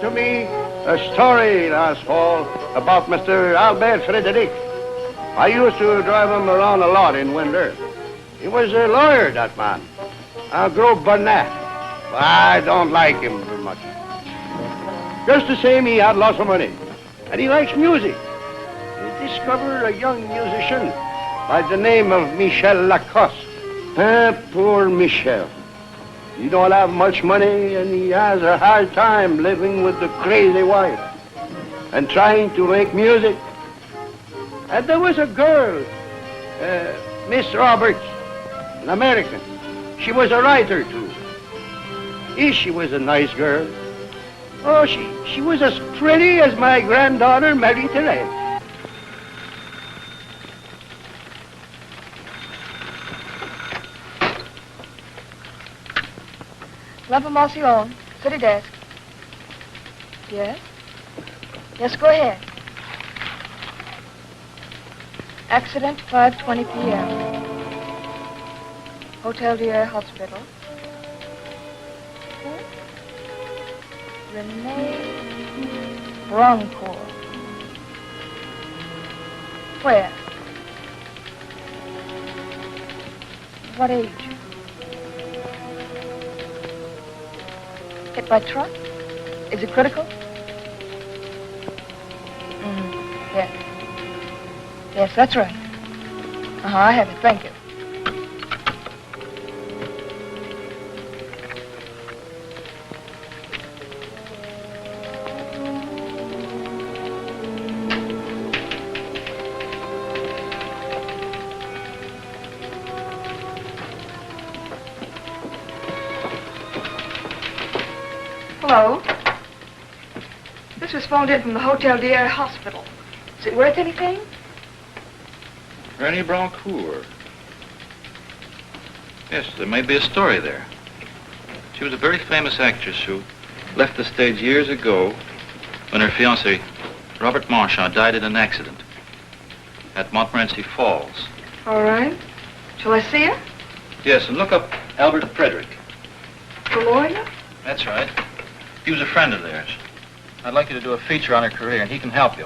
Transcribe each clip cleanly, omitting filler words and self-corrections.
to me a story last fall about Mr. Albert Frederic. I used to drive him around a lot in winter. He was a lawyer, that man. A gros bonnet. I don't like him very much. Just the same, he had lots of money. And he likes music. He discovered a young musician by the name of Michel Lacoste. Poor Michel. He don't have much money, and he has a hard time living with the crazy wife and trying to make music. And there was a girl, Miss Roberts, an American. She was a writer, too. She was a nice girl. Oh, she was as pretty as my granddaughter, Marie-Thérèse. L'information, city desk. Yes? Yes, go ahead. Accident, 5:20 p.m. Hotel Dieu Hospital. Renee Broncourt. Where? What age? Hit by truck? Is it critical? Yes. Yes, that's right. I have it. Thank you. Hello. This was phoned in from the Hotel Dieu Hospital. Is it worth anything? Rennie Broncourt. Yes, there may be a story there. She was a very famous actress who left the stage years ago when her fiance, Robert Marchand, died in an accident at Montmorency Falls. All right. Shall I see her? Yes, and look up Albert Frederic. The lawyer? That's right. He was a friend of theirs. I'd like you to do a feature on her career, and he can help you.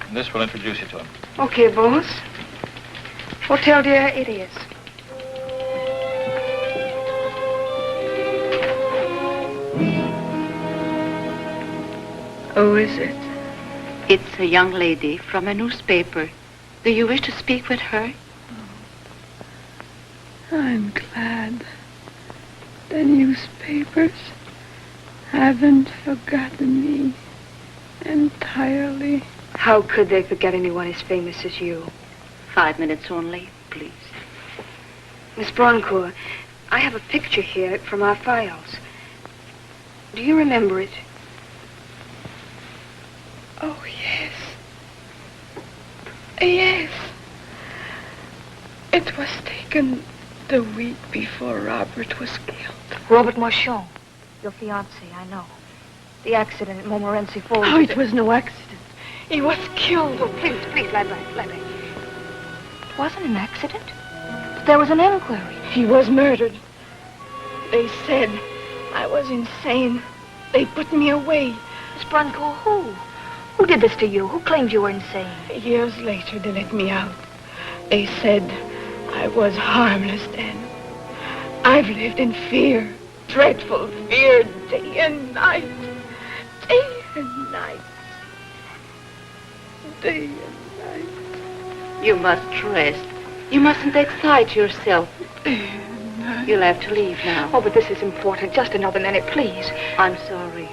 And this will introduce you to him. Okay, boss. Hotel Dieu it is. Oh, is it? It's a young lady from a newspaper. Do you wish to speak with her? I'm glad. The newspapers haven't forgotten me entirely. How could they forget anyone as famous as you? 5 minutes only, please. Miss Broncourt, I have a picture here from our files. Do you remember it? Oh, yes. Yes. It was taken the week before Robert was killed. Robert Marchand, your fiance, I know. The accident at Montmorency Falls. Oh, it was no accident. He was killed. Oh, please, lie back, lie back. It wasn't an accident. There was an inquiry. He was murdered. They said I was insane. They put me away. Miss Broncourt, who? Who did this to you? Who claimed you were insane? Years later, they let me out. They said I was harmless then. I've lived in fear, dreadful fear, day and night. Day and night. Day and night. You must rest. You mustn't excite yourself. Day and night. You'll have to leave now. Oh, but this is important. Just another minute, please. I'm sorry.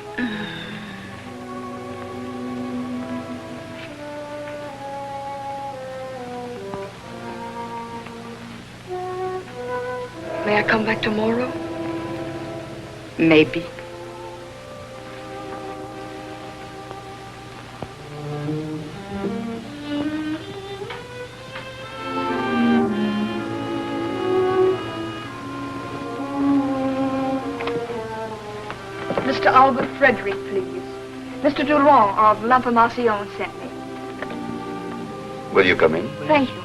May I come back tomorrow? Maybe. Mr. Albert Frederic, please. Mr. Durand of L'Information sent me. Will you come in? Thank you.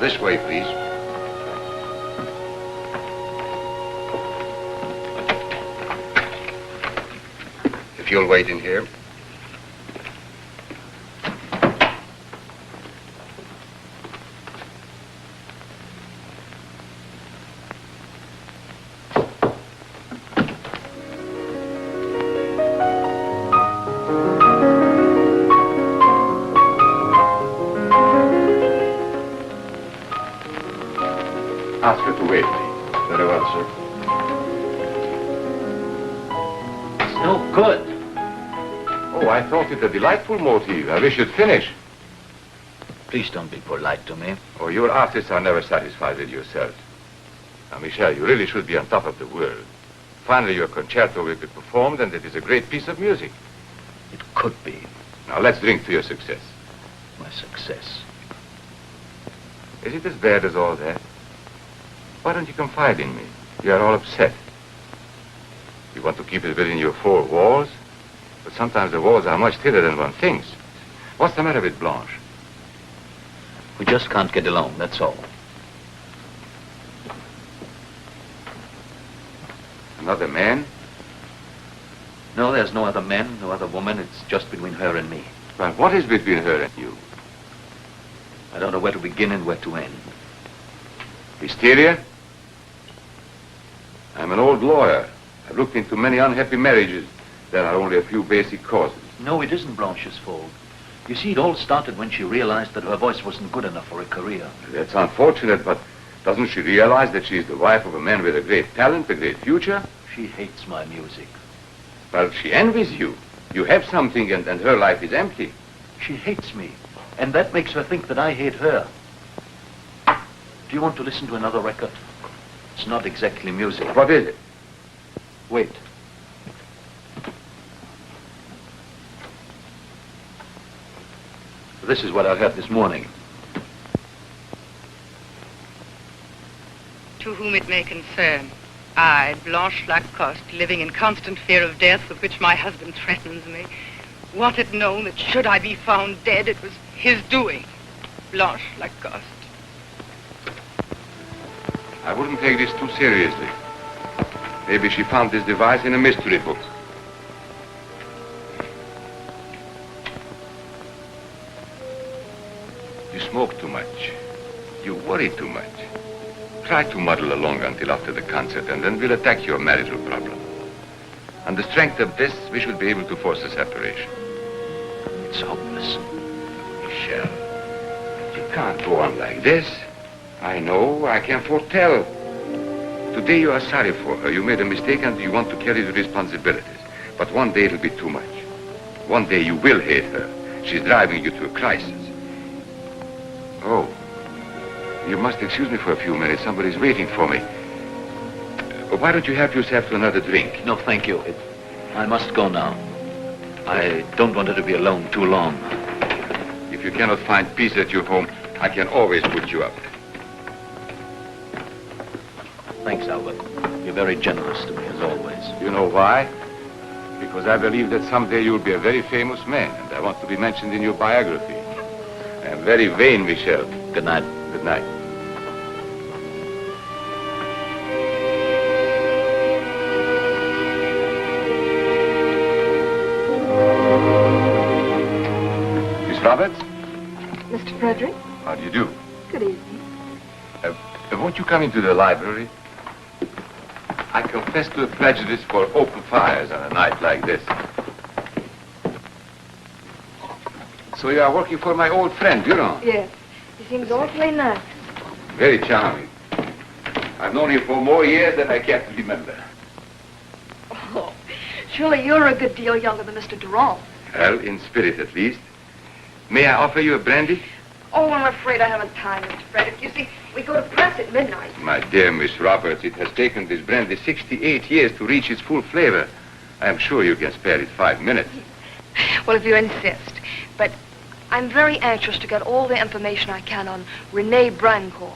This way, please. If you'll wait in here. Ask her to wait, please. Very well, sir. It's no good. Oh, I thought it a delightful motif. I wish you'd finish. Please don't be polite to me. Oh, your artists are never satisfied with yourselves. Now, Michel, you really should be on top of the world. Finally, your concerto will be performed, and it is a great piece of music. It could be. Now, let's drink to your success. My success. Is it as bad as all that? Why don't you confide in me? You are all upset. You want to keep it within your four walls, but sometimes the walls are much thinner than one thinks. What's the matter with Blanche? We just can't get along, that's all. Another man? No, there's no other man, no other woman. It's just between her and me. Well, what is between her and you? I don't know where to begin and where to end. Hysteria? I'm an old lawyer. I've looked into many unhappy marriages. There are only a few basic causes. No, it isn't Blanche's fault. You see, it all started when she realized that her voice wasn't good enough for a career. That's unfortunate, but doesn't she realize that she's the wife of a man with a great talent, a great future? She hates my music. Well, she envies you. You have something, and her life is empty. She hates me, and that makes her think that I hate her. Do you want to listen to another record? It's not exactly music. What is it? Wait. This is what I heard this morning. To whom it may concern, I, Blanche Lacoste, living in constant fear of death with which my husband threatens me, wanted known that should I be found dead, it was his doing. Blanche Lacoste. I wouldn't take this too seriously. Maybe she found this device in a mystery book. You smoke too much. You worry too much. Try to muddle along until after the concert, and then we'll attack your marital problem. On the strength of this, we should be able to force a separation. It's hopeless. Michel, you can't go on like this. I know, I can foretell. Today you are sorry for her. You made a mistake and you want to carry the responsibilities. But one day it'll be too much. One day you will hate her. She's driving you to a crisis. Oh, you must excuse me for a few minutes. Somebody's waiting for me. Why don't you help yourself to another drink? No, thank you. I must go now. I don't want her to be alone too long. If you cannot find peace at your home, I can always put you up. Thanks, Albert. You're very generous to me, as always. You know why? Because I believe that someday you'll be a very famous man, and I want to be mentioned in your biography. I am very vain, Michel. Good night. Good night. Miss Roberts? Mr. Frederick, How do you do? good evening. Won't you come into the library? I confess to a prejudice for open fires on a night like this. So you are working for my old friend, Durand? Yes, he seems awfully nice. Very charming. I've known him for more years than I care to remember. Oh, surely you're a good deal younger than Mr. Durand. Well, in spirit at least. May I offer you a brandy? Oh, I'm afraid I haven't time, Mr. Frederick. You see, we go to press at midnight. My dear Miss Roberts, it has taken this brandy 68 years to reach its full flavor. I am sure you can spare it 5 minutes. Well, if you insist. But I'm very anxious to get all the information I can on Renee Brancourt.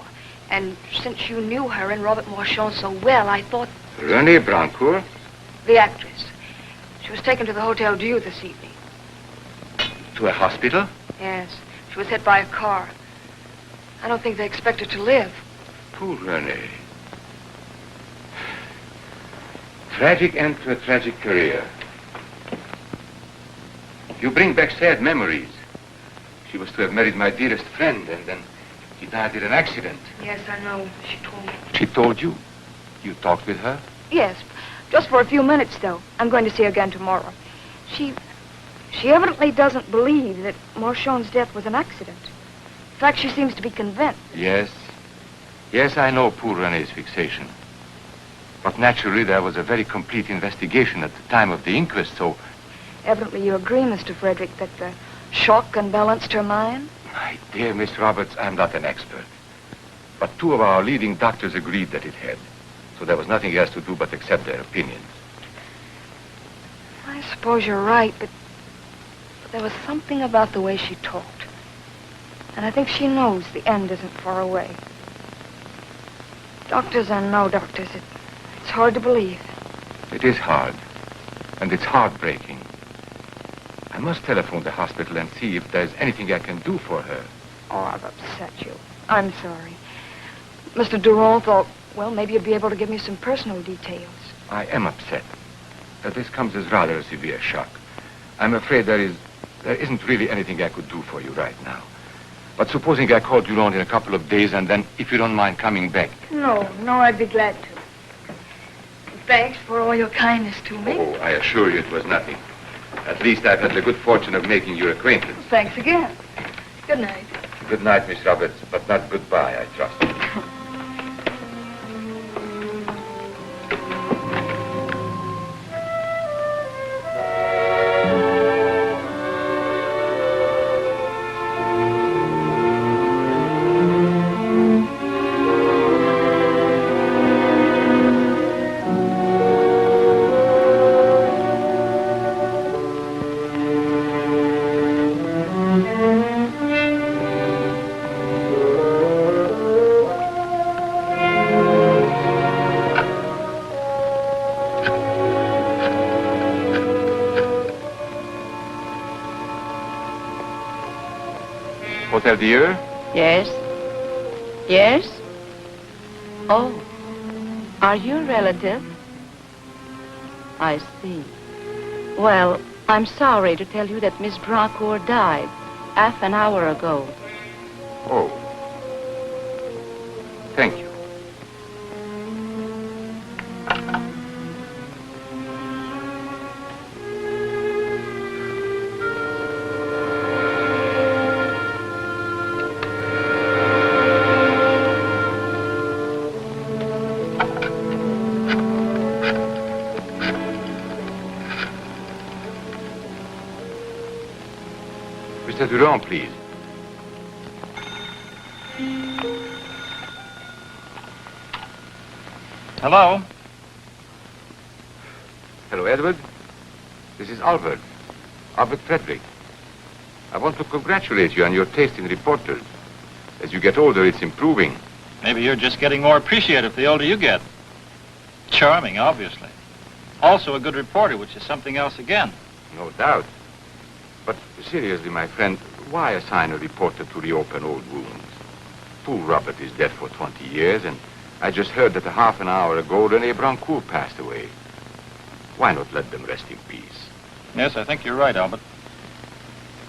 And since you knew her and Robert Marchand so well, I thought... Renee Brancourt? The actress. She was taken to the Hotel Dieu this evening. To a hospital? Yes. She was hit by a car. I don't think they expect her to live. Poor Renee. Tragic end to a tragic career. You bring back sad memories. She was to have married my dearest friend, and then she died in an accident. Yes, I know. She told me. She told you? You talked with her? Yes, just for a few minutes, though. I'm going to see her again tomorrow. She evidently doesn't believe that Marchand's death was an accident. In fact, she seems to be convinced. Yes. Yes, I know poor Renee's fixation. But naturally, there was a very complete investigation at the time of the inquest, so... Evidently, you agree, Mr. Frederick, that the shock unbalanced her mind? My dear Miss Roberts, I'm not an expert. But 2 of our leading doctors agreed that it had. So there was nothing else to do but accept their opinions. I suppose you're right, but there was something about the way she talked. And I think she knows the end isn't far away. Doctors are no doctors. It's hard to believe. It is hard. And it's heartbreaking. I must telephone the hospital and see if there's anything I can do for her. Oh, I've upset you. I'm sorry. Mr. Durand thought, well, maybe you'd be able to give me some personal details. I am upset. This comes as rather a severe shock. I'm afraid there isn't really anything I could do for you right now. But supposing I called Durand in a couple of days, and then, if you don't mind coming back. No, I'd be glad to. Thanks for all your kindness to me. Oh, I assure you it was nothing. At least I've had the good fortune of making your acquaintance. Thanks again. Good night. Good night, Miss Roberts, but not goodbye, I trust. Hotel Dieu? Yes? Yes? Oh, are you a relative? I see. Well, I'm sorry to tell you that Miss Drancourt died half an hour ago. Oh. Thank you. Mr. Durand, please. Hello? Hello, Edward. This is Albert Frederick. I want to congratulate you on your taste in reporters. As you get older, it's improving. Maybe you're just getting more appreciative the older you get. Charming, obviously. Also a good reporter, which is something else again. No doubt. But seriously, my friend, why assign a reporter to reopen old wounds? Poor Robert is dead for 20 years, and I just heard that a half an hour ago, René Brancourt passed away. Why not let them rest in peace? Yes, I think you're right, Albert.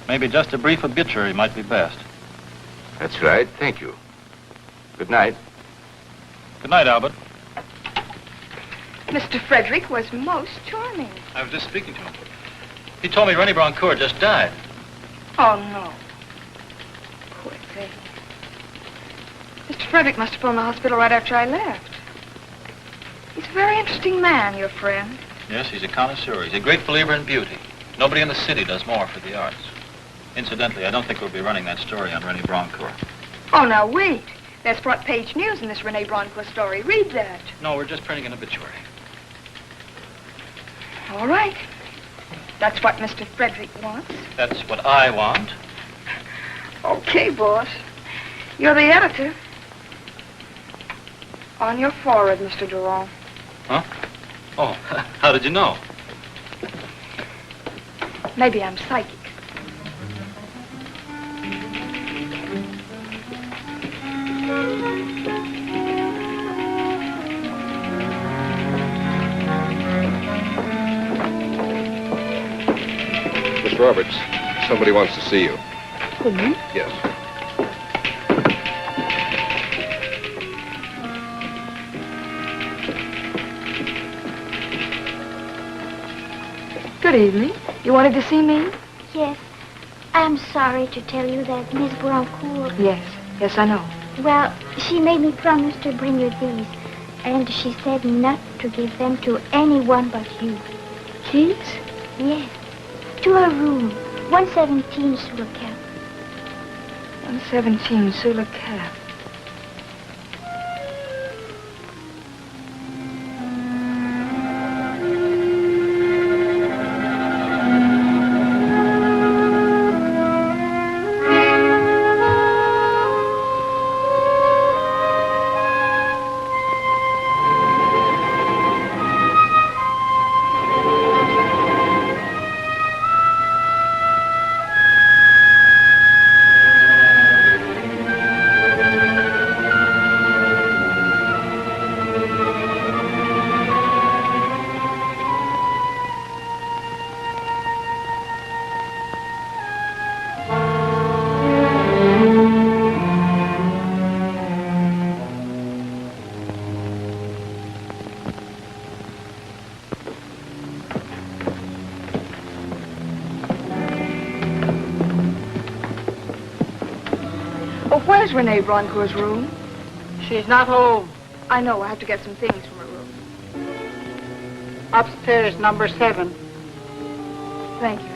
Maybe just a brief obituary might be best. That's right. Thank you. Good night. Good night, Albert. Mr. Frederick was most charming. I was just speaking to him. He told me René Brancourt just died. Oh, no. Poor thing. Mr. Frederick must have phoned the hospital right after I left. He's a very interesting man, your friend. Yes, he's a connoisseur. He's a great believer in beauty. Nobody in the city does more for the arts. Incidentally, I don't think we'll be running that story on René Brancourt. Oh, now wait. There's front page news in this René Brancourt story. Read that. No, we're just printing an obituary. All right. That's what Mr. Frederick wants. That's what I want. Okay, boss. You're the editor. On your forehead, Mr. Durand. Huh? Oh, how did you know? Maybe I'm psychic. Miss Roberts, somebody wants to see you. Me? Yes. Good evening. You wanted to see me? Yes. I'm sorry to tell you that Miss Broncourt... Yes, I know. Well, she made me promise to bring you these. And she said not to give them to anyone but you. Keys? Yes. To her room. 117 sous le cap. 117 sous le cap. Where's Renee Broncourt's room? She's not home. I know. I have to get some things from her room. Upstairs, number 7. Thank you.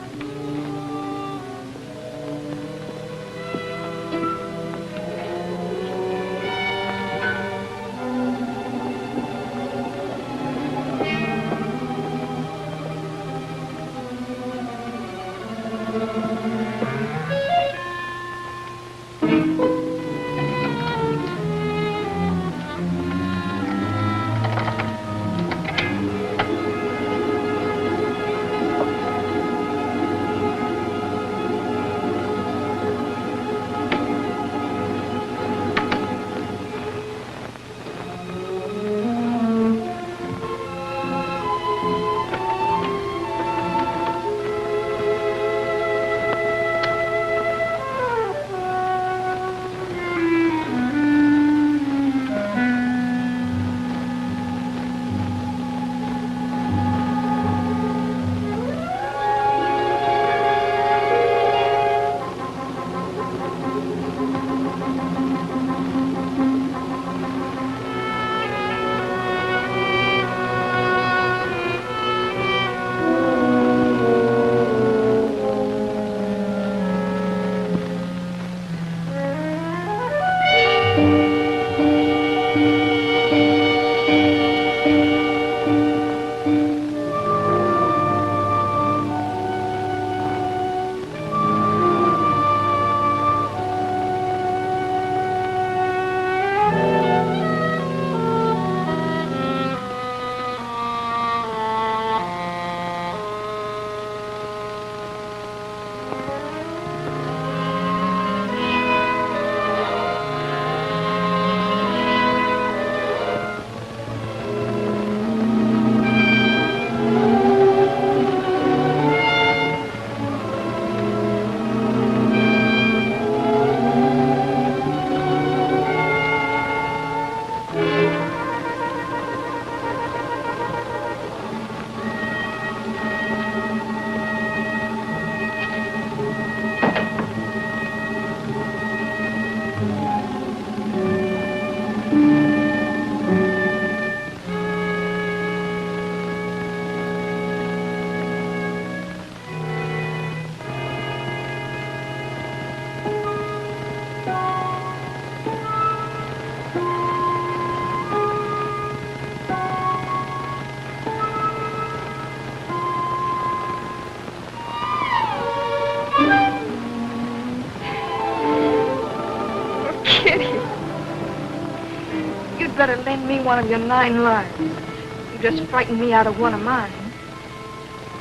Better lend me one of your 9 lives. You just frightened me out of one of mine.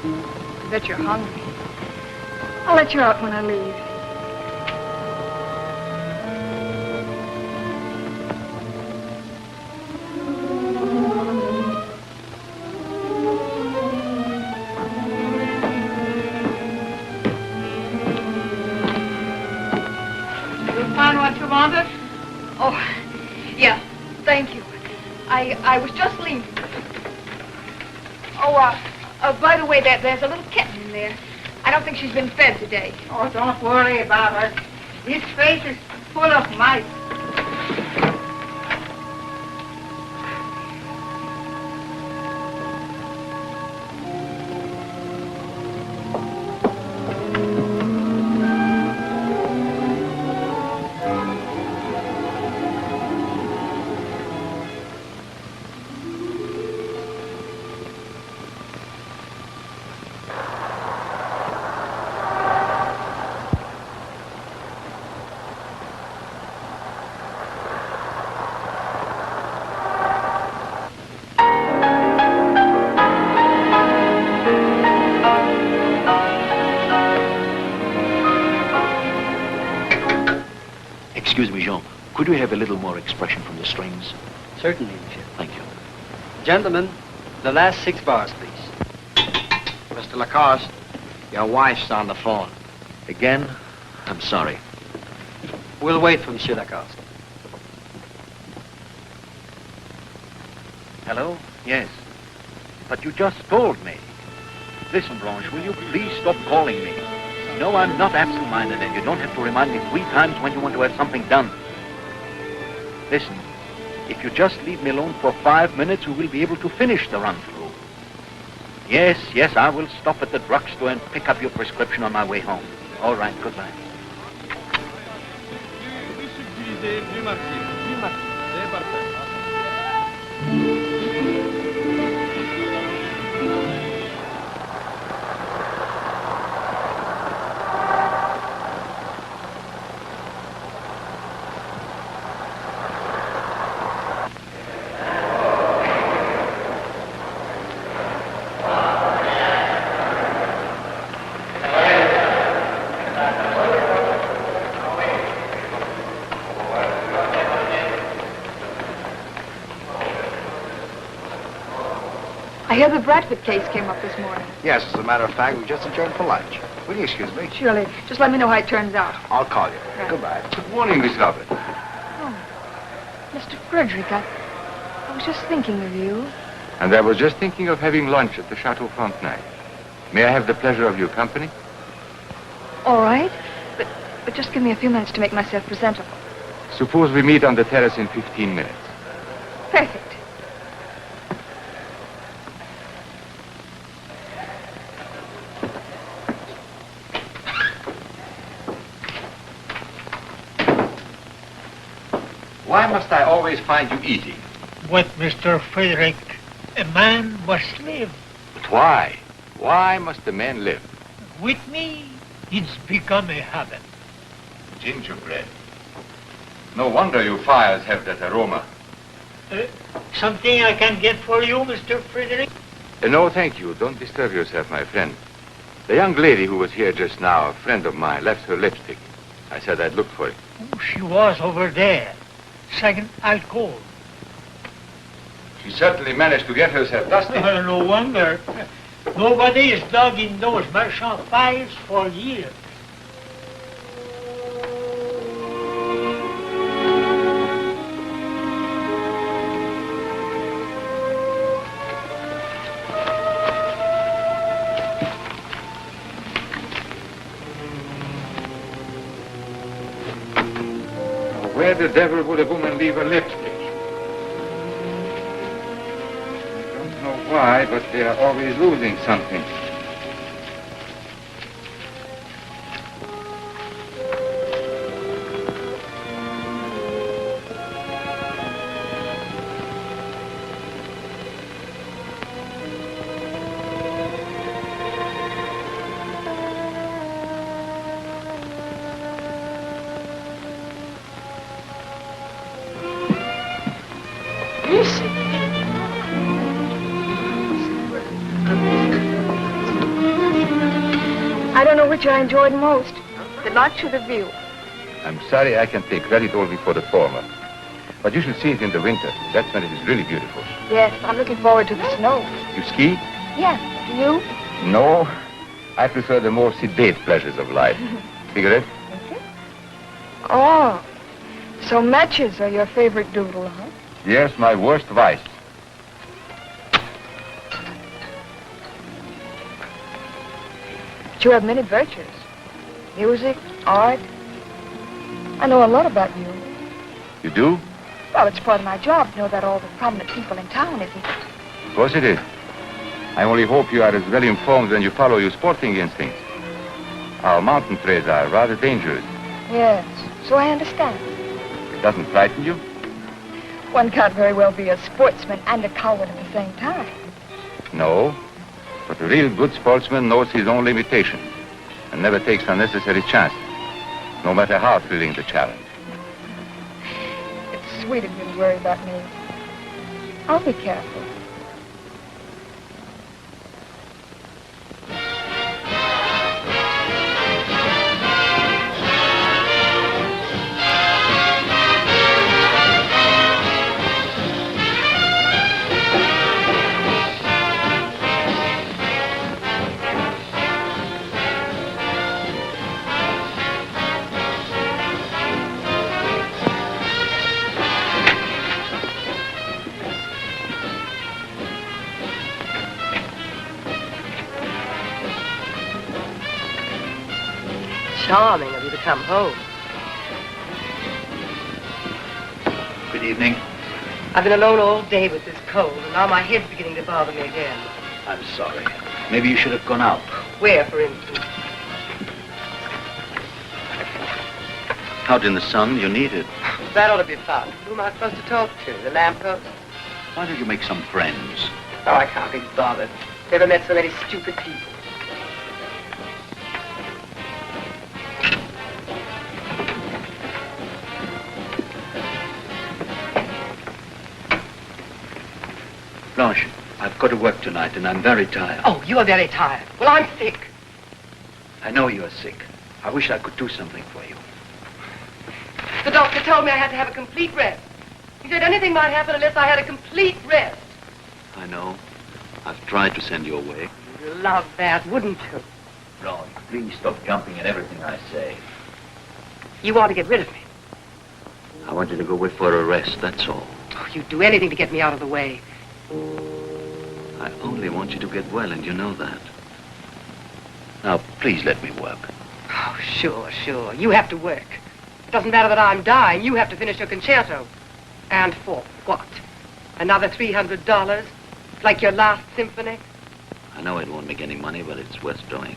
I bet you're hungry. I'll let you out when I leave. I was just leaving. Oh, by the way, there's a little kitten in there. I don't think she's been fed today. Oh, don't worry about her. His face is full of mice. Excuse me, Jean. Could we have a little more expression from the strings? Certainly, monsieur. Thank you. Gentlemen, the last 6 bars, please. Mr. Lacoste, your wife's on the phone. Again, I'm sorry. We'll wait for Monsieur Lacoste. Hello? Yes. But you just told me. Listen, Blanche, will you please stop calling me? No, I'm not absent-minded, and you don't have to remind me 3 times when you want to have something done. Listen, if you just leave me alone for 5 minutes, we will be able to finish the run-through. Yes, I will stop at the drugstore and pick up your prescription on my way home. All right, goodbye. I hear the Bradford case came up this morning. Yes, as a matter of fact, we just adjourned for lunch. Will you excuse me? Surely. Just let me know how it turns out. I'll call you. Right. Goodbye. Good morning, Miss Robert. Oh, Mr. Frederick, I was just thinking of you. And I was just thinking of having lunch at the Chateau Frontenac. May I have the pleasure of your company? All right, but just give me a few minutes to make myself presentable. Suppose we meet on the terrace in 15 minutes. Perfect. Why must I always find you eating? But, Mr. Frederick, a man must live. But why? Why must the man live? With me, it's become a habit. Gingerbread. No wonder your fires have that aroma. Something I can get for you, Mr. Frederick? No, thank you. Don't disturb yourself, my friend. The young lady who was here just now, a friend of mine, left her lipstick. I said I'd look for it. Oh, she was over there. Second alcohol. She certainly managed to get herself dusty. No wonder. Nobody is dug in those marchand fires for years. Where the devil would a woman leave her lipstick? I don't know why, but they are always losing something. I don't know which I enjoyed most, the lunch or the view. I'm sorry I can take credit only for the former. But you should see it in the winter. That's when it is really beautiful. Yes, I'm looking forward to the snow. You ski? Yes, do you? No. I prefer the more sedate pleasures of life. Cigarette? Oh, so matches are your favorite doodle, huh? Yes, my worst vice. But you have many virtues. Music, art. I know a lot about you. You do? Well, it's part of my job to know about all the prominent people in town, isn't it? Of course it is. I only hope you are as well informed when you follow your sporting instincts. Our mountain trails are rather dangerous. Yes, so I understand. It doesn't frighten you? One can't very well be a sportsman and a coward at the same time. No. But a real good sportsman knows his own limitations and never takes unnecessary chances, no matter how thrilling the challenge. It's sweet of you to worry about me. I'll be careful. Charming of you to come home. Good evening. I've been alone all day with this cold, and now my head's beginning to bother me again. I'm sorry. Maybe you should have gone out. Where, for instance? Out in the sun, you need it. That ought to be fun. Who am I supposed to talk to? The lamppost? Why don't you make some friends? Oh, I can't be bothered. Never met so many stupid people. Blanche, I've got to work tonight, and I'm very tired. Oh, you're very tired. Well, I'm sick. I know you're sick. I wish I could do something for you. The doctor told me I had to have a complete rest. He said anything might happen unless I had a complete rest. I know. I've tried to send you away. You'd love that, wouldn't you? Blanche, please stop jumping at everything I say. You want to get rid of me. I want you to go away for a rest, that's all. Oh, you'd do anything to get me out of the way. I only want you to get well, and you know that. Now, please let me work. Oh, sure, sure. You have to work. It doesn't matter that I'm dying. You have to finish your concerto. And for what? Another $300? Like your last symphony? I know it won't make any money, but it's worth doing.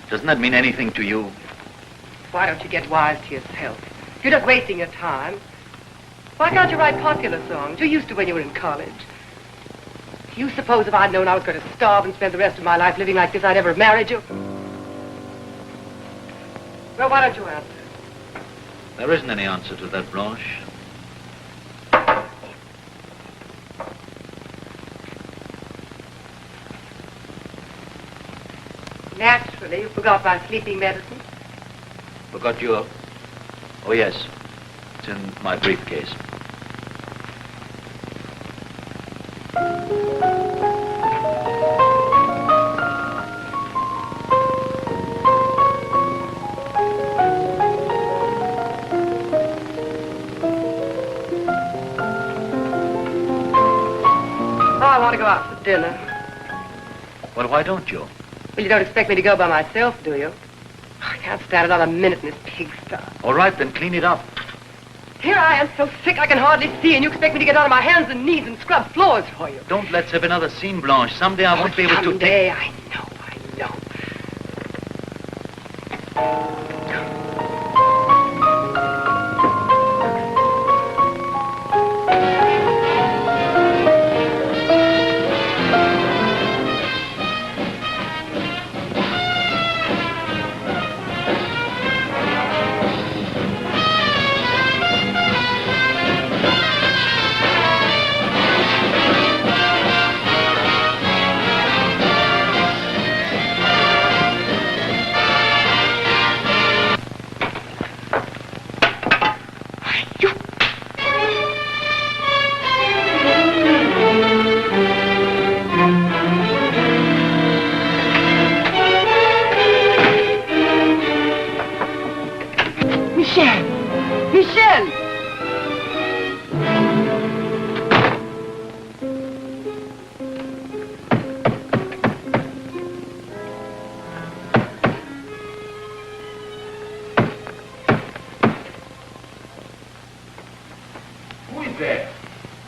Doesn't that mean anything to you? Why don't you get wise to yourself? You're just wasting your time. Why can't you write popular songs? You used to when you were in college. Do you suppose if I'd known I was going to starve and spend the rest of my life living like this, I'd ever have married you? Well, why don't you answer? There isn't any answer to that, Blanche. Naturally, you forgot my sleeping medicine. Forgot your... Oh, yes. It's in my briefcase. I want to go out for dinner. Well, why don't you? Well, you don't expect me to go by myself, do you? I can't stand another minute in this pigsty. All right, then clean it up. Here I am, so sick I can hardly see, and you expect me to get down on my hands and knees and scrub floors for you. Don't let's have another scene, Blanche. Someday I won't be able to Someday, take... I know.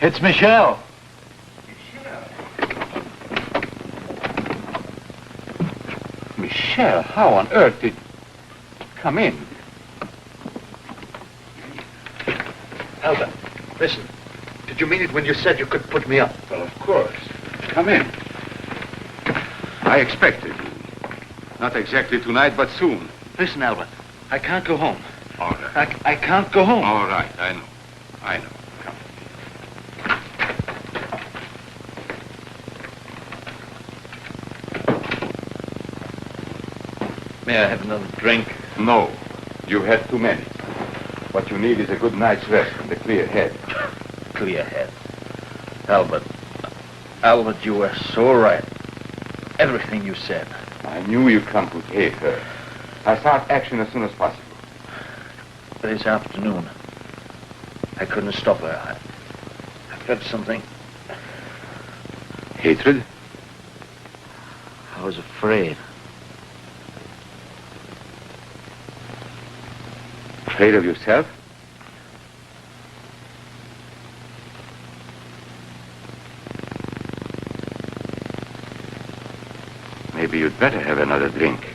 It's Michelle. Michelle, how on earth did... Come in. Albert, listen. Did you mean it when you said you could put me up? Well, of course. Come in. I expected you. Not exactly tonight, but soon. Listen, Albert. I can't go home. All right. I can't go home. All right, I know. I know. Come. May I have another drink? No. You've had too many. What you need is a good night's rest and a clear head. Clear head. Albert, you were so right. Everything you said. I knew you come to hate her. I start action as soon as possible. This afternoon, I couldn't stop her. I felt something. Hatred? I was afraid. Afraid of yourself? Maybe you'd better have another drink.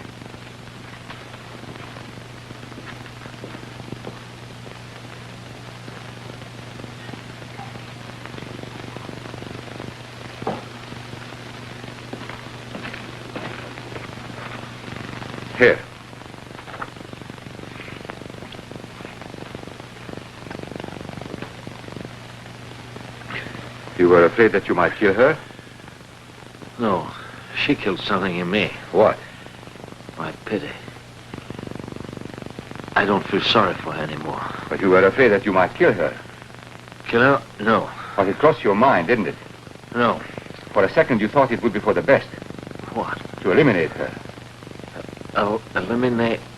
Here. You were afraid that you might kill her? No, she killed something in me. What? My pity. I don't feel sorry for her anymore. But you were afraid that you might kill her. Kill her? No. But it crossed your mind, didn't it? No. For a second you thought it would be for the best. What? To eliminate her. Eliminate.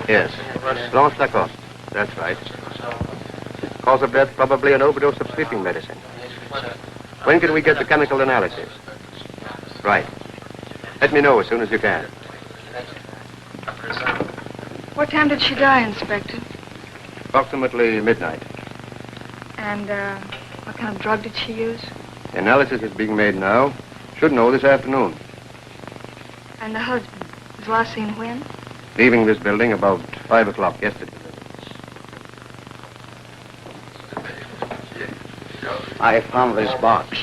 Yes. Blanche Lacoste. That's right. Cause of death, probably an overdose of sleeping medicine. When can we get the chemical analysis? Right. Let me know as soon as you can. What time did she die, Inspector? Approximately midnight. And, what kind of drug did she use? The analysis is being made now. Should know this afternoon. And the husband was last seen when? Leaving this building about 5 o'clock yesterday. I found this box.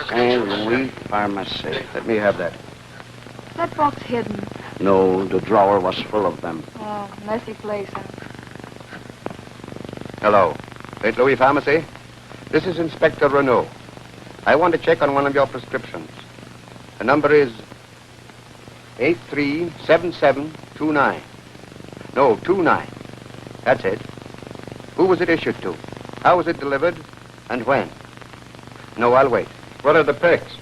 Saint Louis Pharmacy. Let me have that. Is that box hidden? No, the drawer was full of them. Oh, messy place, huh? Hello. St. Louis Pharmacy? This is Inspector Renault. I want to check on one of your prescriptions. The number is 837729. No, 29. That's it. Who was it issued to? How was it delivered? And when? No, I'll wait. What are the pics?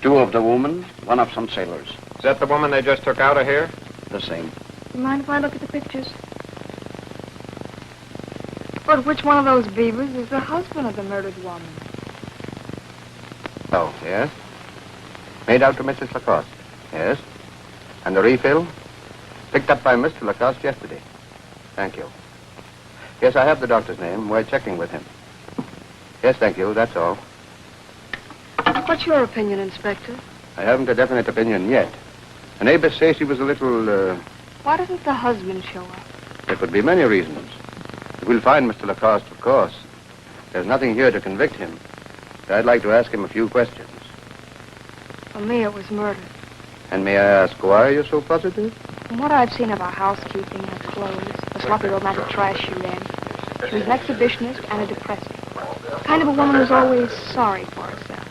2 of the woman, 1 of some sailors. Is that the woman they just took out of here? The same. You mind if I look at the pictures? But which one of those beavers is the husband of the murdered woman? Oh, yes? Made out to Mrs. Lacoste. Yes? And the refill? Picked up by Mr. Lacoste yesterday. Thank you. Yes, I have the doctor's name. We're checking with him. Yes, thank you. That's all. What's your opinion, Inspector? I haven't a definite opinion yet. The neighbors say she was a little, Why doesn't the husband show up? There could be many reasons. We'll find Mr. Lacoste, of course. There's nothing here to convict him. So I'd like to ask him a few questions. For me, it was murder. And may I ask why you're so positive? From what I've seen of her housekeeping, her clothes, the sloppy romantic trash she ran, she was an exhibitionist and a depressant. The kind of a woman who's always sorry for herself.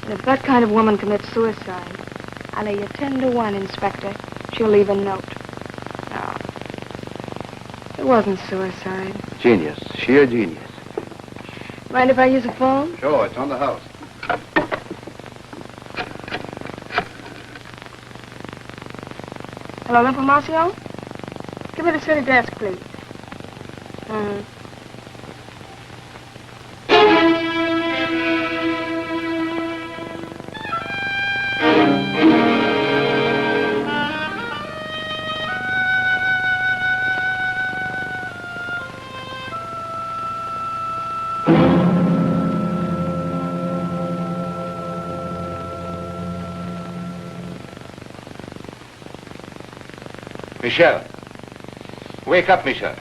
And if that kind of woman commits suicide, I lay you 10 to 1, Inspector, she'll leave a note. No, it wasn't suicide. Genius. Sheer genius. Mind if I use a phone? Sure, it's on the house. Hello, Information? Give me the city desk, please. Michel. Wake up, Michel.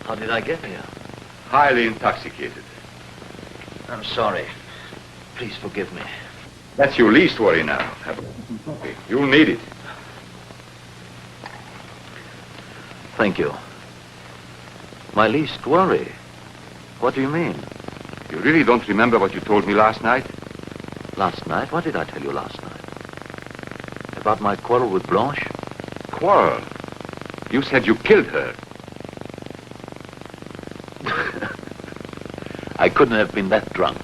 How did I get here? Highly intoxicated. I'm sorry. Please forgive me. That's your least worry now. Have a coffee. You'll need it. Thank you. My least worry? What do you mean? You really don't remember what you told me last night? Last night? What did I tell you last night? About my quarrel with Blanche? Quarrel? You said you killed her. I couldn't have been that drunk.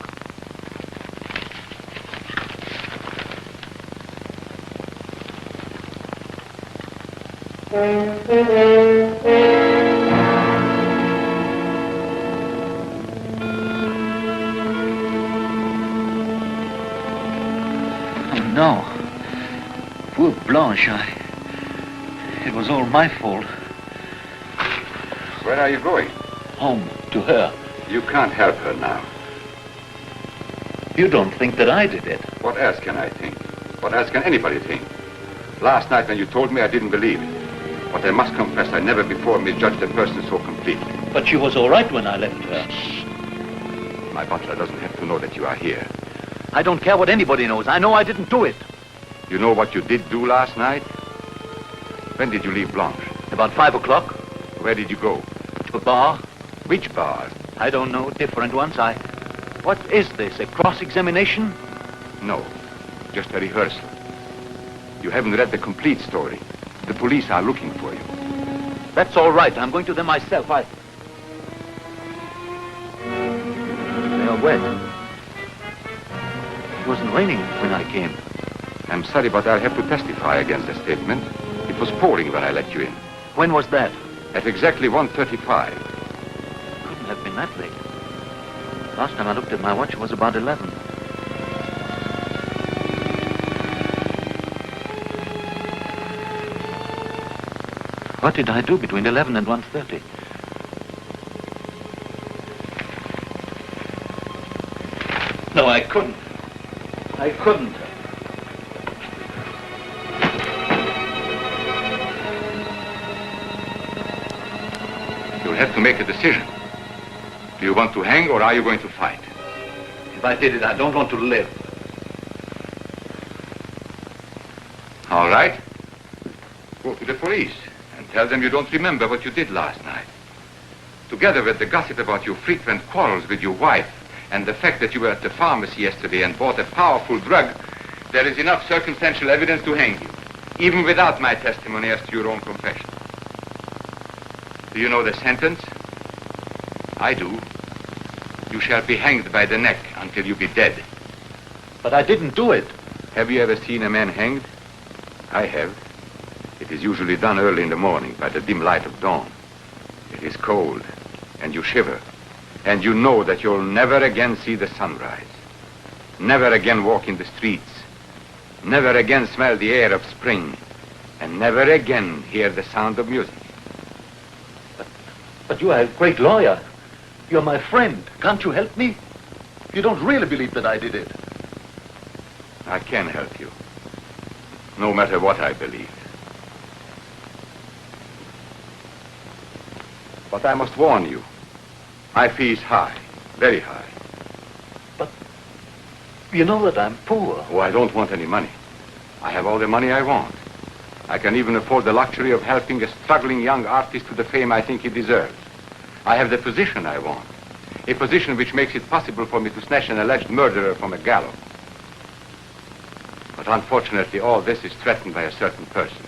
No. Poor Blanche, it was all my fault. Where are you going? Home, to her. You can't help her now. You don't think that I did it? What else can I think? What else can anybody think? Last night when you told me, I didn't believe it. But I must confess, I never before misjudged a person so completely. But she was all right when I left her. My butler doesn't have to know that you are here. I don't care what anybody knows. I know I didn't do it. You know what you did do last night? When did you leave Blanche? About 5 o'clock. Where did you go? To a bar. Which bar? I don't know. Different ones. What is this? A cross-examination? No. Just a rehearsal. You haven't read the complete story. The police are looking for you. That's all right. I'm going to them myself. They are wet. It wasn't raining when I came. I'm sorry, but I'll have to testify against the statement. It was pouring when I let you in. When was that? At exactly 1:35. Couldn't have been that late. Last time I looked at my watch, it was about 11. What did I do between 11 and 1:30? No, I couldn't. I couldn't. You'll have to make a decision. Do you want to hang or are you going to fight? If I did it, I don't want to live. All right. Go to the police and tell them you don't remember what you did last night. Together with the gossip about your frequent quarrels with your wife and the fact that you were at the pharmacy yesterday and bought a powerful drug, there is enough circumstantial evidence to hang you, even without my testimony as to your own confession. Do you know the sentence? I do. You shall be hanged by the neck until you be dead. But I didn't do it. Have you ever seen a man hanged? I have. It is usually done early in the morning by the dim light of dawn. It is cold, and you shiver, and you know that you'll never again see the sunrise, never again walk in the streets, never again smell the air of spring, and never again hear the sound of music. But you are a great lawyer. You're my friend. Can't you help me? You don't really believe that I did it. I can help you, no matter what I believe. But I must warn you, my fee is high, very high. But you know that I'm poor. Oh, I don't want any money. I have all the money I want. I can even afford the luxury of helping a struggling young artist to the fame I think he deserves. I have the position I want, a position which makes it possible for me to snatch an alleged murderer from a gallows. But unfortunately, all this is threatened by a certain person.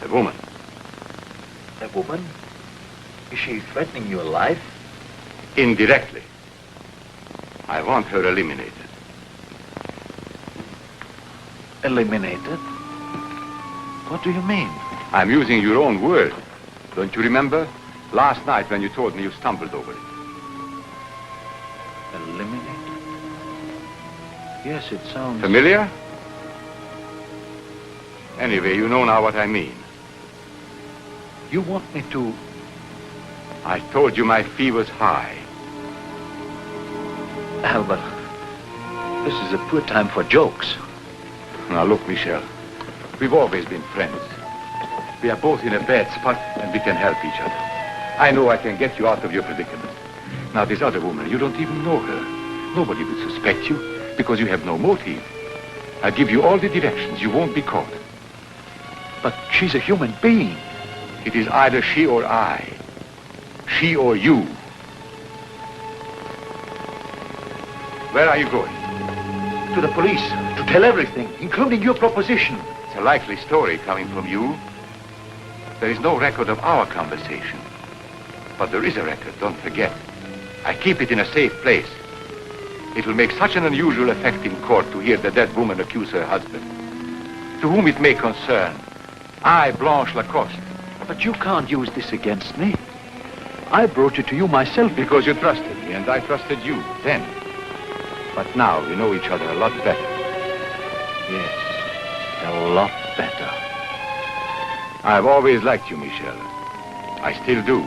A woman. A woman? Is she threatening your life? Indirectly. I want her eliminated. Eliminated? What do you mean? I'm using your own word. Don't you remember? Last night when you told me you stumbled over it. Eliminated? Yes, it sounds... Familiar? Anyway, you know now what I mean. You want me to... I told you my fee was high. Albert, this is a poor time for jokes. Now look, Michel, we've always been friends. We are both in a bad spot and we can help each other. I know I can get you out of your predicament. Now this other woman, you don't even know her. Nobody would suspect you because you have no motive. I'll give you all the directions. You won't be caught. But she's a human being. It is either she or I. She or you. Where are you going? To the police, to tell everything, including your proposition. It's a likely story coming from you. There is no record of our conversation. But there is a record, don't forget. I keep it in a safe place. It will make such an unusual effect in court to hear the dead woman accuse her husband. To whom it may concern, I, Blanche Lacoste. But you can't use this against me. I brought it to you myself. Because you trusted me, and I trusted you then. But now we know each other a lot better. Yes, a lot better. I've always liked you, Michel. I still do.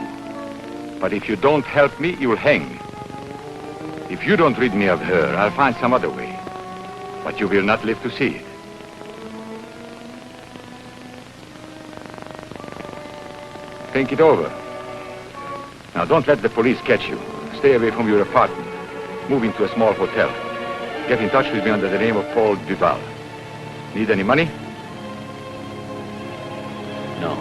But if you don't help me, you'll hang. If you don't rid me of her, I'll find some other way. But you will not live to see it. Think it over. Now, don't let the police catch you. Stay away from your apartment. Move into a small hotel. Get in touch with me under the name of Paul Duval. Need any money? No.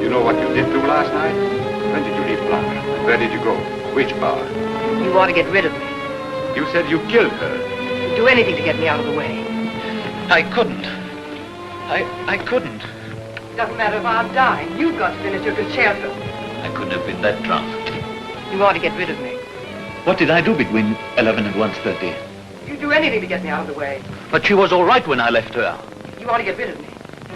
You know what you did do last night? When did you leave Blanche? And where did you go? Which bar? You want to get rid of me. You said you killed her. do anything to get me out of the way. I couldn't. I couldn't. Doesn't matter if I'm dying. You've got to finish your concerto. I couldn't have been that drunk. You want to get rid of me. What did I do between 11 and 1:30? You'd do anything to get me out of the way. But she was all right when I left her. You want to get rid of me.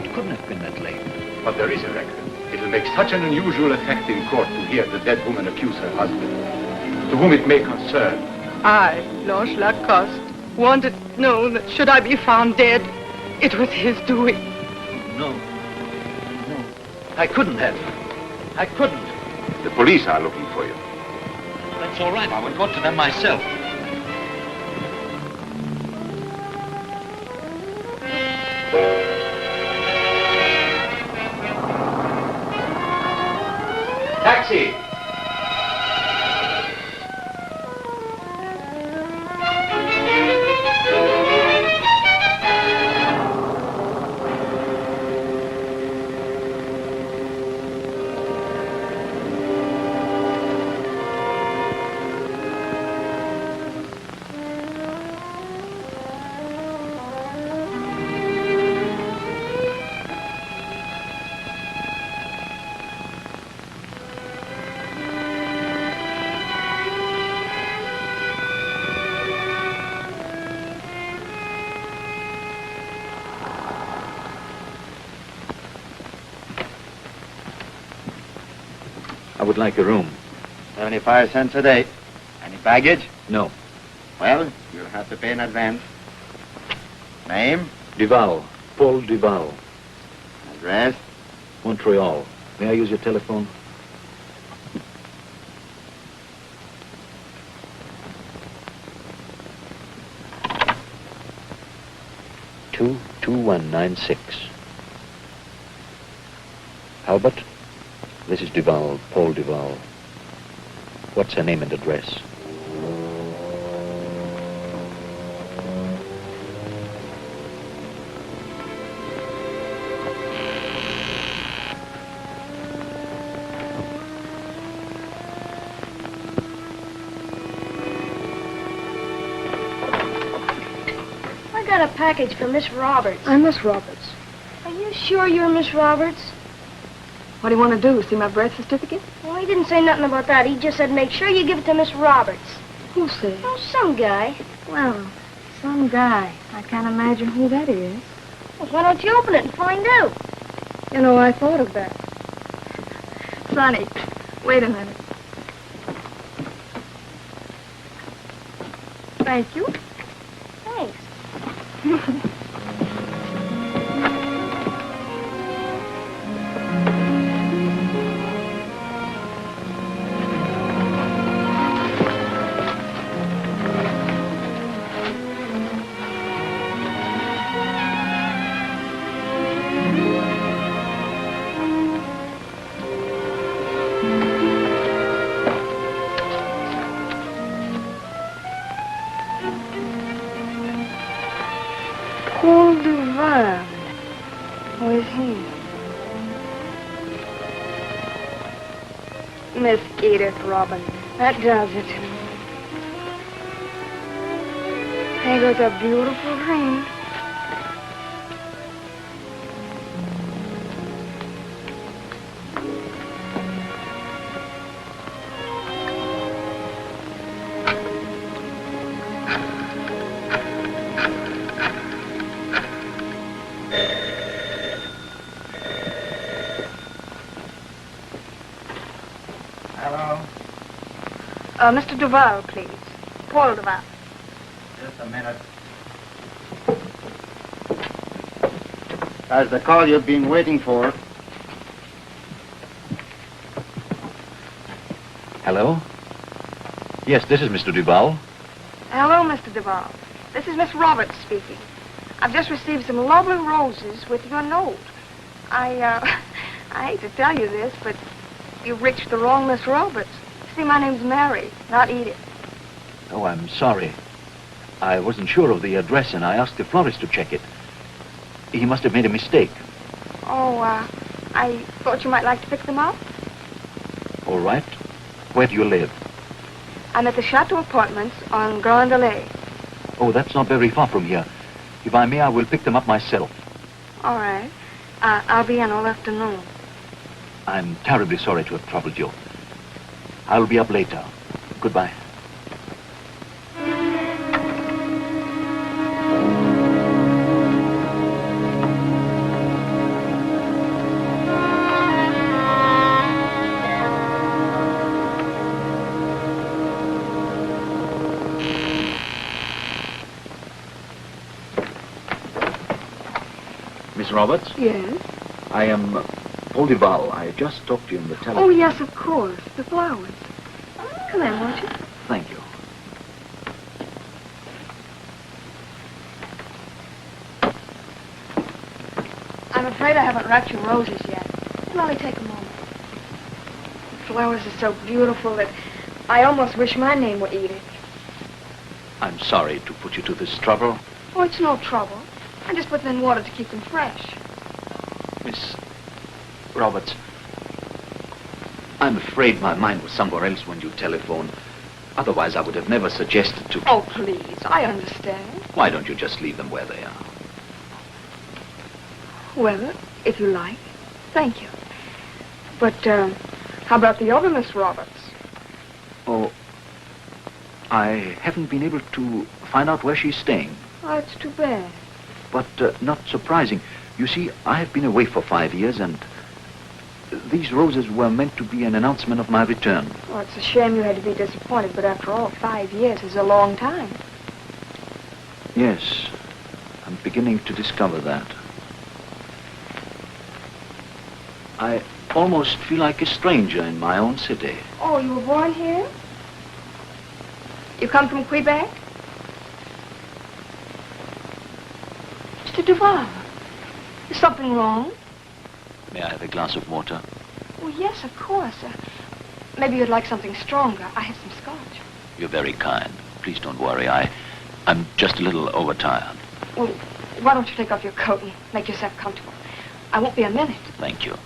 It couldn't have been that late. But there is a record. It will make such an unusual effect in court to hear the dead woman accuse her husband, to whom it may concern. I, Blanche Lacoste, wanted to know that should I be found dead, it was his doing. No. I couldn't have. I couldn't. The police are looking for you. That's all right. I will go to them myself. Taxi! I would like a room. 75 cents a day. Any baggage? No. Well, you'll have to pay in advance. Name? Duval. Paul Duval. Address? Montreal. May I use your telephone? Two 2196. Albert? This is Duval, Paul Duval. What's her name and address? I got a package for Miss Roberts. I'm Miss Roberts. Are you sure you're Miss Roberts? What do you want to do? See my birth certificate? Well, he didn't say nothing about that. He just said make sure you give it to Miss Roberts. Who said? Oh, some guy. Well, some guy. I can't imagine who that is. Well, why don't you open it and find out? You know, I thought of that. Sonny, wait a minute. Thank you. Thanks. Paul Duval. Who is he? Miss Edith Robbins. That does it. There goes a beautiful ring. Mr. Duval, please. Paul Duval. Just a minute. That's the call you've been waiting for. Hello? Yes, this is Mr. Duval. Hello, Mr. Duval. This is Miss Roberts speaking. I've just received some lovely roses with your note. I hate to tell you this, but you've reached the wrong Miss Roberts. See, my name's Mary, not Edith. Oh, I'm sorry. I wasn't sure of the address, and I asked the florist to check it. He must have made a mistake. Oh, I thought you might like to pick them up. All right. Where do you live? I'm at the Chateau Apartments on Grand Allée. Oh, that's not very far from here. If I may, I will pick them up myself. All right. I'll be in all afternoon. I'm terribly sorry to have troubled you. I'll be up later. Goodbye. Miss Roberts? Yes? I am Paul Duval. I just talked to you on the telephone. Oh, yes, of course. The flowers. Come in, won't you? Thank you. I'm afraid I haven't wrapped your roses yet. It'll only take a moment. Flowers are so beautiful that I almost wish my name were Edith. I'm sorry to put you to this trouble. Oh, it's no trouble. I just put them in water to keep them fresh. Miss Roberts, I'm afraid my mind was somewhere else when you telephoned. Otherwise, I would have never suggested to... Oh, please. I understand. Why don't you just leave them where they are? Well, if you like. Thank you. But, how about the other Miss Roberts? Oh, I haven't been able to find out where she's staying. Oh, it's too bad. But not surprising. You see, I have been away for 5 years, and these roses were meant to be an announcement of my return. Well, it's a shame you had to be disappointed, but after all, 5 years is a long time. Yes, I'm beginning to discover that. I almost feel like a stranger in my own city. Oh, you were born here? You come from Quebec? Mr. Duval, is something wrong? May I have a glass of water? Oh, yes, of course. Maybe you'd like something stronger. I have some scotch. You're very kind. Please don't worry. I'm just a little overtired. Well, why don't you take off your coat and make yourself comfortable? I won't be a minute. Thank you.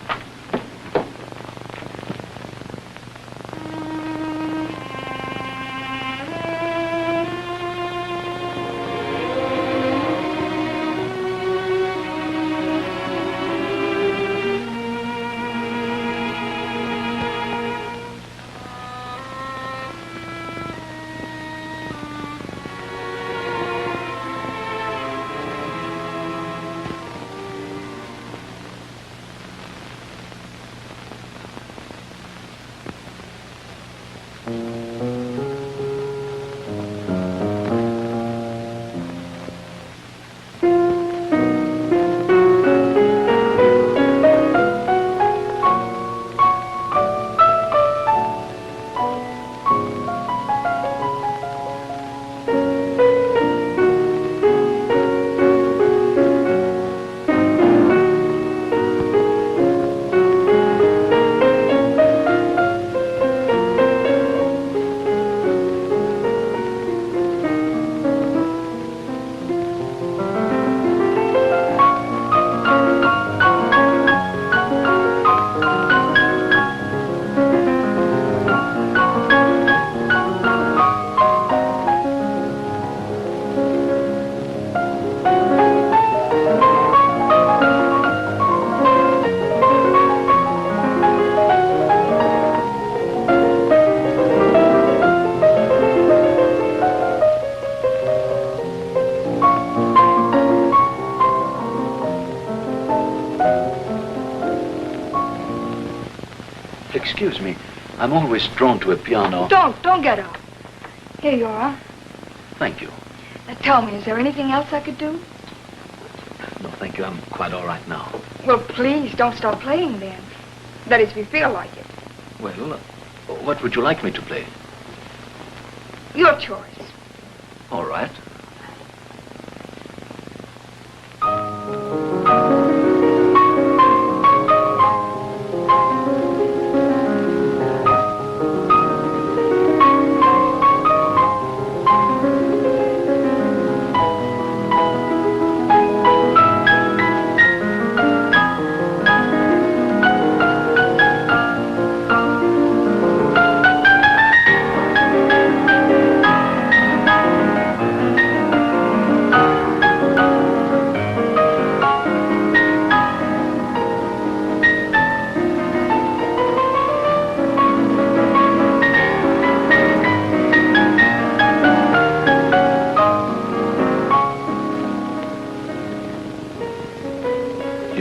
Excuse me. I'm always drawn to a piano. Don't get up. Here you are. Thank you. Now tell me, is there anything else I could do? No, thank you. I'm quite all right now. Well, please, don't stop playing then. That is, if you feel like it. Well, what would you like me to play? Your choice. All right.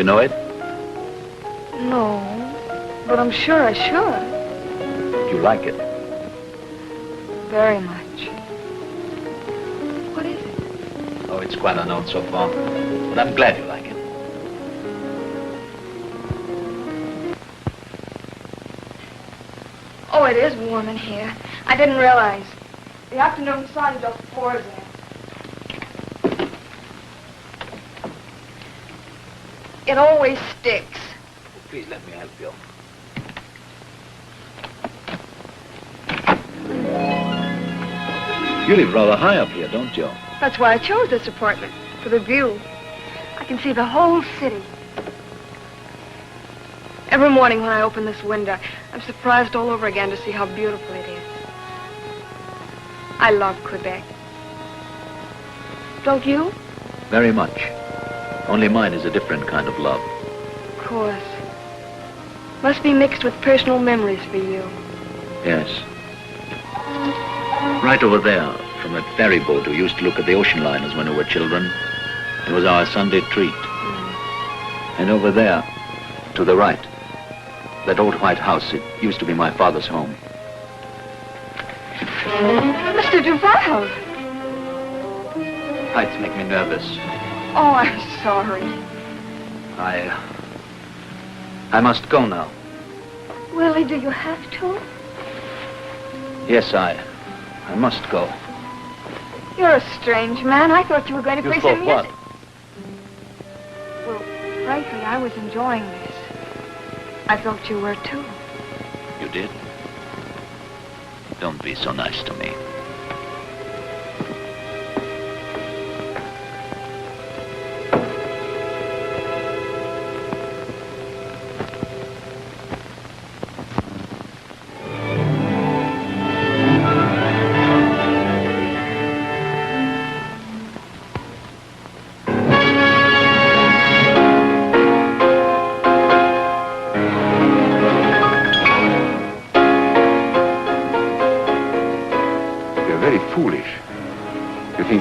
know it? No, but I'm sure I should. You like it? Very much. What is it? Oh, it's quite unknown so far. But I'm glad you like it. Oh, it is warm in here. I didn't realize. The afternoon sun just pours in. It always sticks. Please let me help you. You live rather high up here, don't you? That's why I chose this apartment, for the view. I can see the whole city. Every morning when I open this window, I'm surprised all over again to see how beautiful it is. I love Quebec. Don't you? Very much. Only mine is a different kind of love. Of course. Must be mixed with personal memories for you. Yes. Right over there, from that ferry boat we used to look at the ocean liners when we were children. It was our Sunday treat. And over there, to the right, that old white house, it used to be my father's home. Mr. Duval! Heights make me nervous. Oh, I'm sorry. I must go now. Willie, do you have to? Yes, I must go. You're a strange man. I thought you were going to play some music. What? Well, frankly, I was enjoying this. I thought you were too. You did? Don't be so nice to me.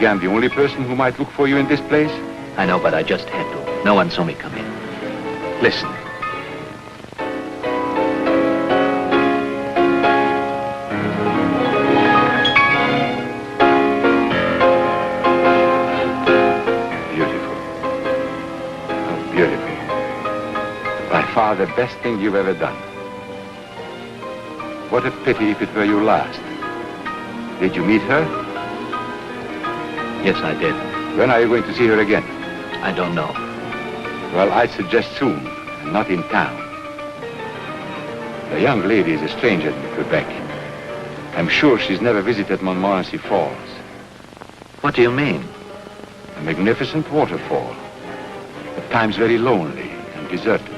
I'm the only person who might look for you in this place? I know, but I just had to. No one saw me come in. Listen. Beautiful. How beautiful. By far the best thing you've ever done. What a pity if it were your last. Did you meet her? Yes, I did. When are you going to see her again? I don't know. Well, I'd suggest soon, and not in town. The young lady is a stranger in Quebec. I'm sure she's never visited Montmorency Falls. What do you mean? A magnificent waterfall. At times very lonely and deserted.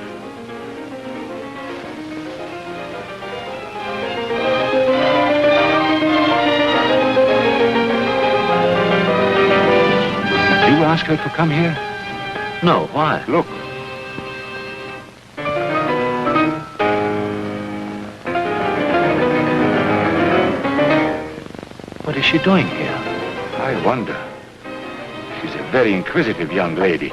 Ask her to come here? No, why? Look. What is she doing here? I wonder. She's a very inquisitive young lady.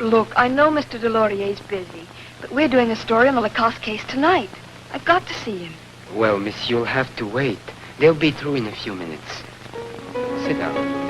Look, I know Mr. Delorier's busy, but we're doing a story on the Lacoste case tonight. I've got to see him. Well, miss, you'll have to wait. They'll be through in a few minutes. Sit down.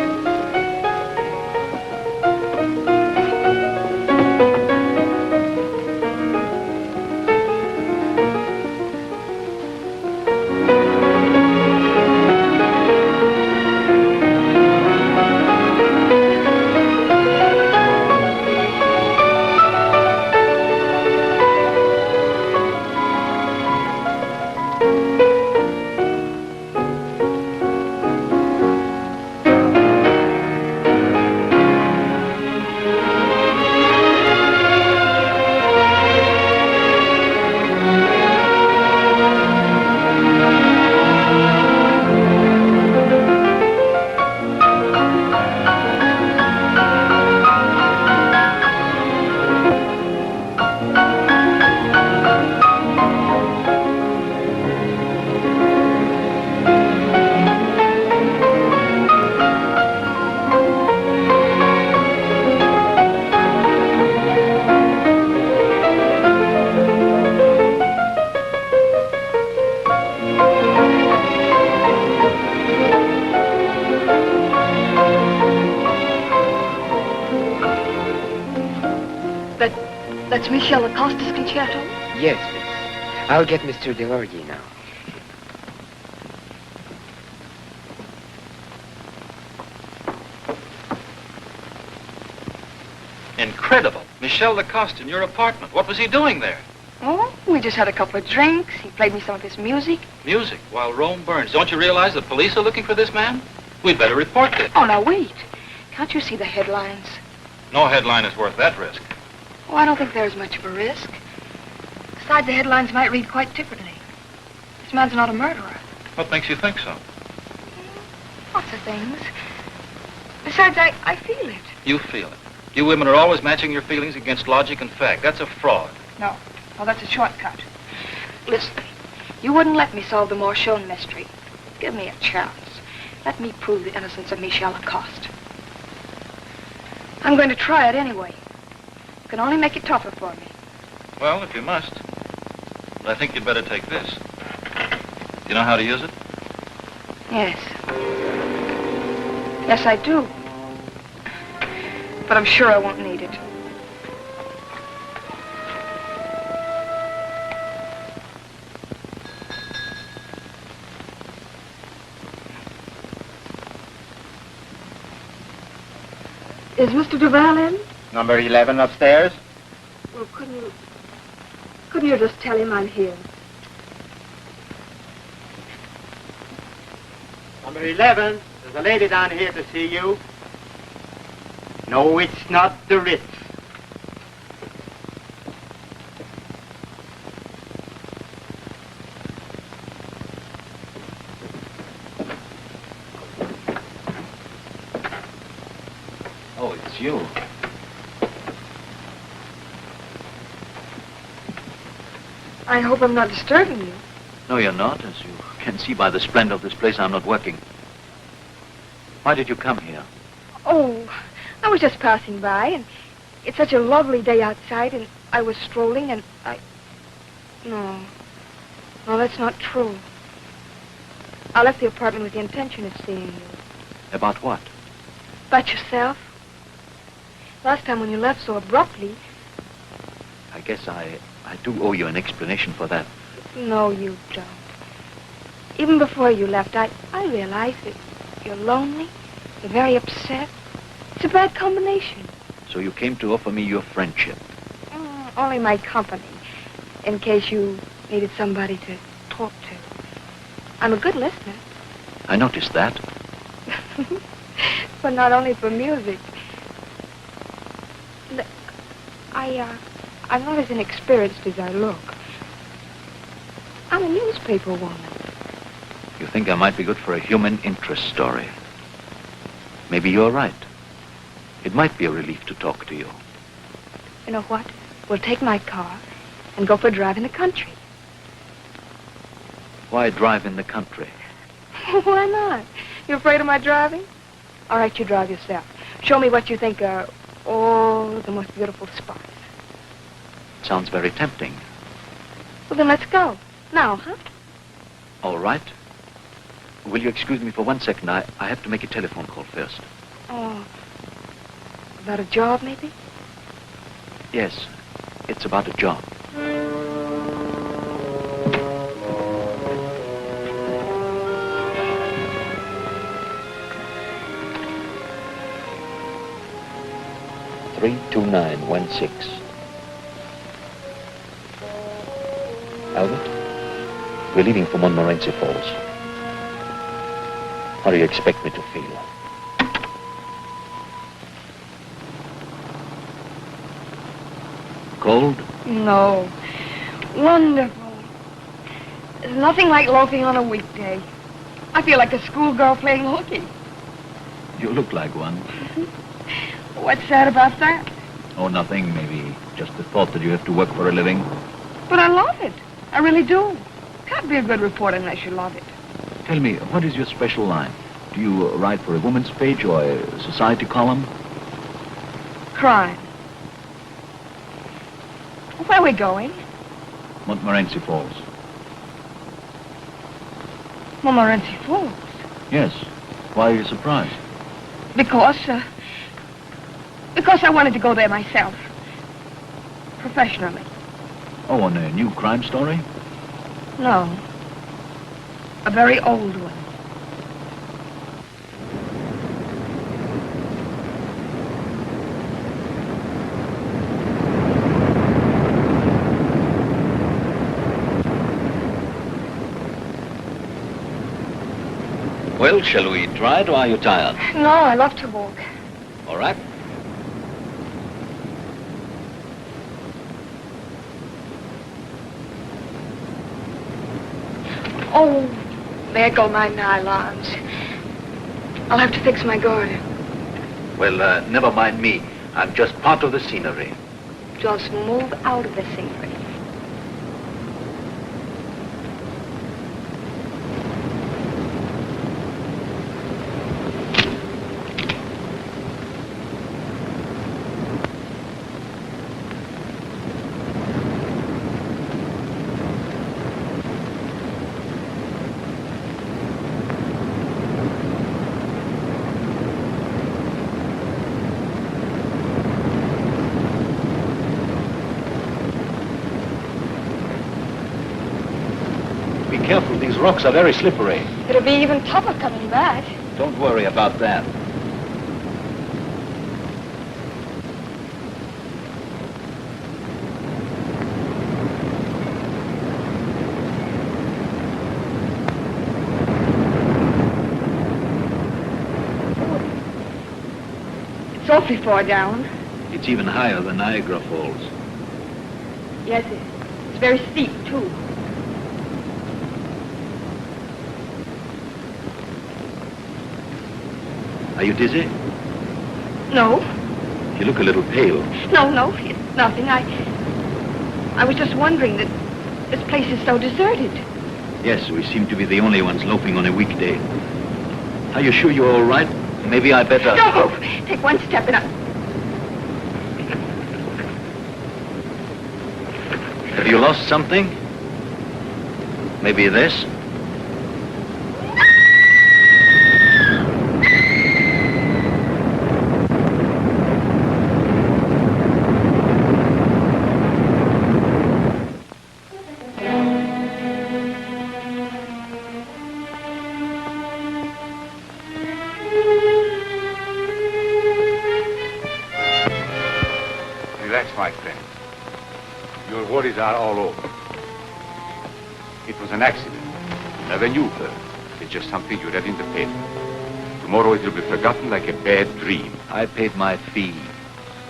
It's Michel Lacoste's concerto? Yes, miss. I'll get Mr. Delorgy now. Incredible. Michel Lacoste in your apartment. What was he doing there? Oh, we just had a couple of drinks. He played me some of his music. Music while Rome burns. Don't you realize the police are looking for this man? We'd better report this. Oh, now wait. Can't you see the headlines? No headline is worth that risk. Oh, I don't think there's much of a risk. Besides, the headlines might read quite differently. This man's not a murderer. What makes you think so? Lots of things. Besides, I feel it. You feel it. You women are always matching your feelings against logic and fact. That's a fraud. No. Oh, that's a shortcut. Listen, you wouldn't let me solve the Morchon mystery. Give me a chance. Let me prove the innocence of Michel Lacoste. I'm going to try it anyway. You can only make it tougher for me. Well, if you must. But I think you'd better take this. You know how to use it? Yes. Yes, I do. But I'm sure I won't need it. Is Mr. Duval in? Number 11 upstairs? Well, couldn't you just tell him I'm here? Number 11, there's a lady down here to see you. No, it's not the Ritz. Oh, it's you. I hope I'm not disturbing you. No, you're not. As you can see by the splendor of this place, I'm not working. Why did you come here? Oh, I was just passing by, and it's such a lovely day outside, and I was strolling, and No, that's not true. I left the apartment with the intention of seeing you. About what? About yourself. Last time when you left so abruptly. I guess I do owe you an explanation for that. No, you don't. Even before you left, I realized that you're lonely, you're very upset. It's a bad combination. So you came to offer me your friendship. Only my company, in case you needed somebody to talk to. I'm a good listener. I noticed that. But not only for music. I'm not as inexperienced as I look. I'm a newspaper woman. You think I might be good for a human interest story? Maybe you're right. It might be a relief to talk to you. You know what? We'll take my car and go for a drive in the country. Why drive in the country? Why not? You afraid of my driving? All right, you drive yourself. Show me what you think are all the most beautiful spots. Sounds very tempting. Well, then let's go. Now, huh? All right. Will you excuse me for 1 second? I have to make a telephone call first. Oh. About a job, maybe? Yes. It's about a job. $32916. Helmut, we're leaving for Montmorency Falls. How do you expect me to feel? Cold? No. Wonderful. There's nothing like loafing on a weekday. I feel like a schoolgirl playing hooky. You look like one. What's sad about that? Oh, nothing. Maybe just the thought that you have to work for a living. But I love it. I really do. Can't be a good reporter unless you love it. Tell me, what is your special line? Do you write for a woman's page or a society column? Crime. Where are we going? Montmorency Falls. Montmorency Falls? Yes. Why are you surprised? Because I wanted to go there myself. Professionally. Oh, on a new crime story? No. A very old one. Well, shall we try it, or are you tired? No, I love to walk. All right. Oh, there go my nylons. I'll have to fix my garden. Well, never mind me. I'm just part of the scenery. Just move out of the scenery. Be careful, these rocks are very slippery. It'll be even tougher coming back. Don't worry about that. It's awfully far down. It's even higher than Niagara Falls. Yes, it's very steep, too. Are you dizzy? No. You look a little pale. No, it's nothing. I was just wondering that this place is so deserted. Yes, we seem to be the only ones loafing on a weekday. Are you sure you're all right? Maybe I better... Don't move! Take one step and Have you lost something? Maybe this? Relax, my friend. Your worries are all over. It was an accident. You never knew her. It's just something you read in the paper. Tomorrow it will be forgotten like a bad dream. I paid my fee.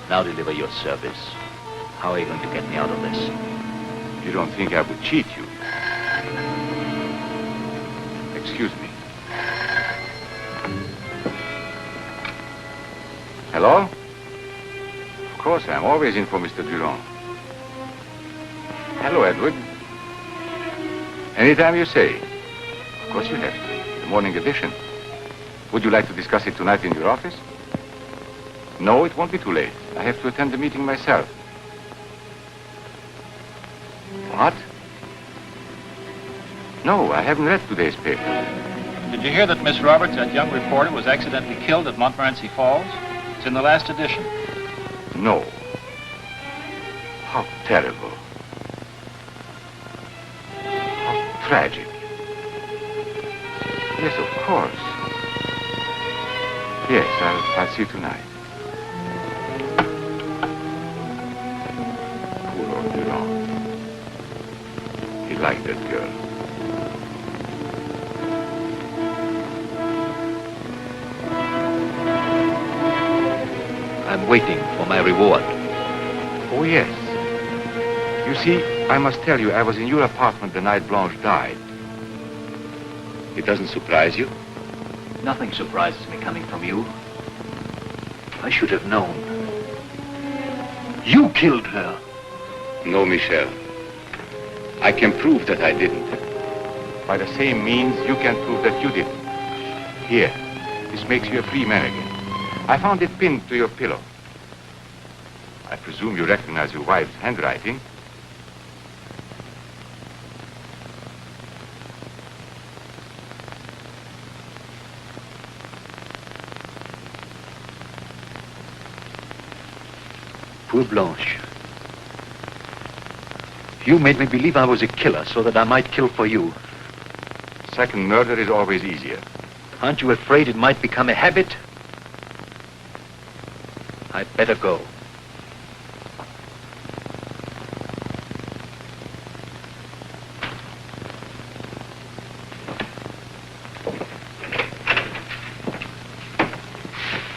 Now deliver your service. How are you going to get me out of this? You don't think I would cheat you? Excuse me. Hello? Of course, I'm always in for Mr. Durand. Hello, Edward. Anytime you say. Of course you have to. The morning edition. Would you like to discuss it tonight in your office? No, it won't be too late. I have to attend the meeting myself. What? No, I haven't read today's paper. Did you hear that Miss Roberts, that young reporter, was accidentally killed at Montmorency Falls? It's in the last edition. No. How terrible. How tragic. Yes, of course. Yes, I'll see you tonight. Poor old Durand. He liked that girl. I'm waiting for my reward. Oh, yes. You see, I must tell you, I was in your apartment the night Blanche died. It doesn't surprise you? Nothing surprises me coming from you. I should have known. You killed her. No, Michel. I can prove that I didn't. By the same means, you can prove that you didn't. Here, this makes you a free man again. I found it pinned to your pillow. I presume you recognize your wife's handwriting. Poor Blanche. You made me believe I was a killer so that I might kill for you. Second murder is always easier. Aren't you afraid it might become a habit? I'd better go.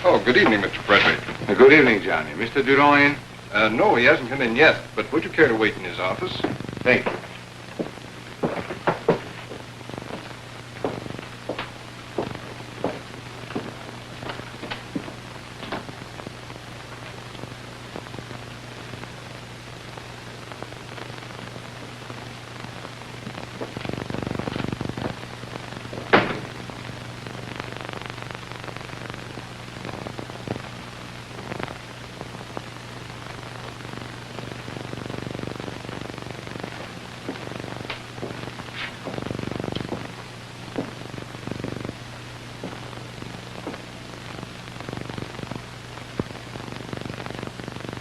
Oh, good evening, Mr. Frederick. Good evening, Johnny. Mr. Durand in? No, he hasn't come in yet, but would you care to wait in his office? Thank you.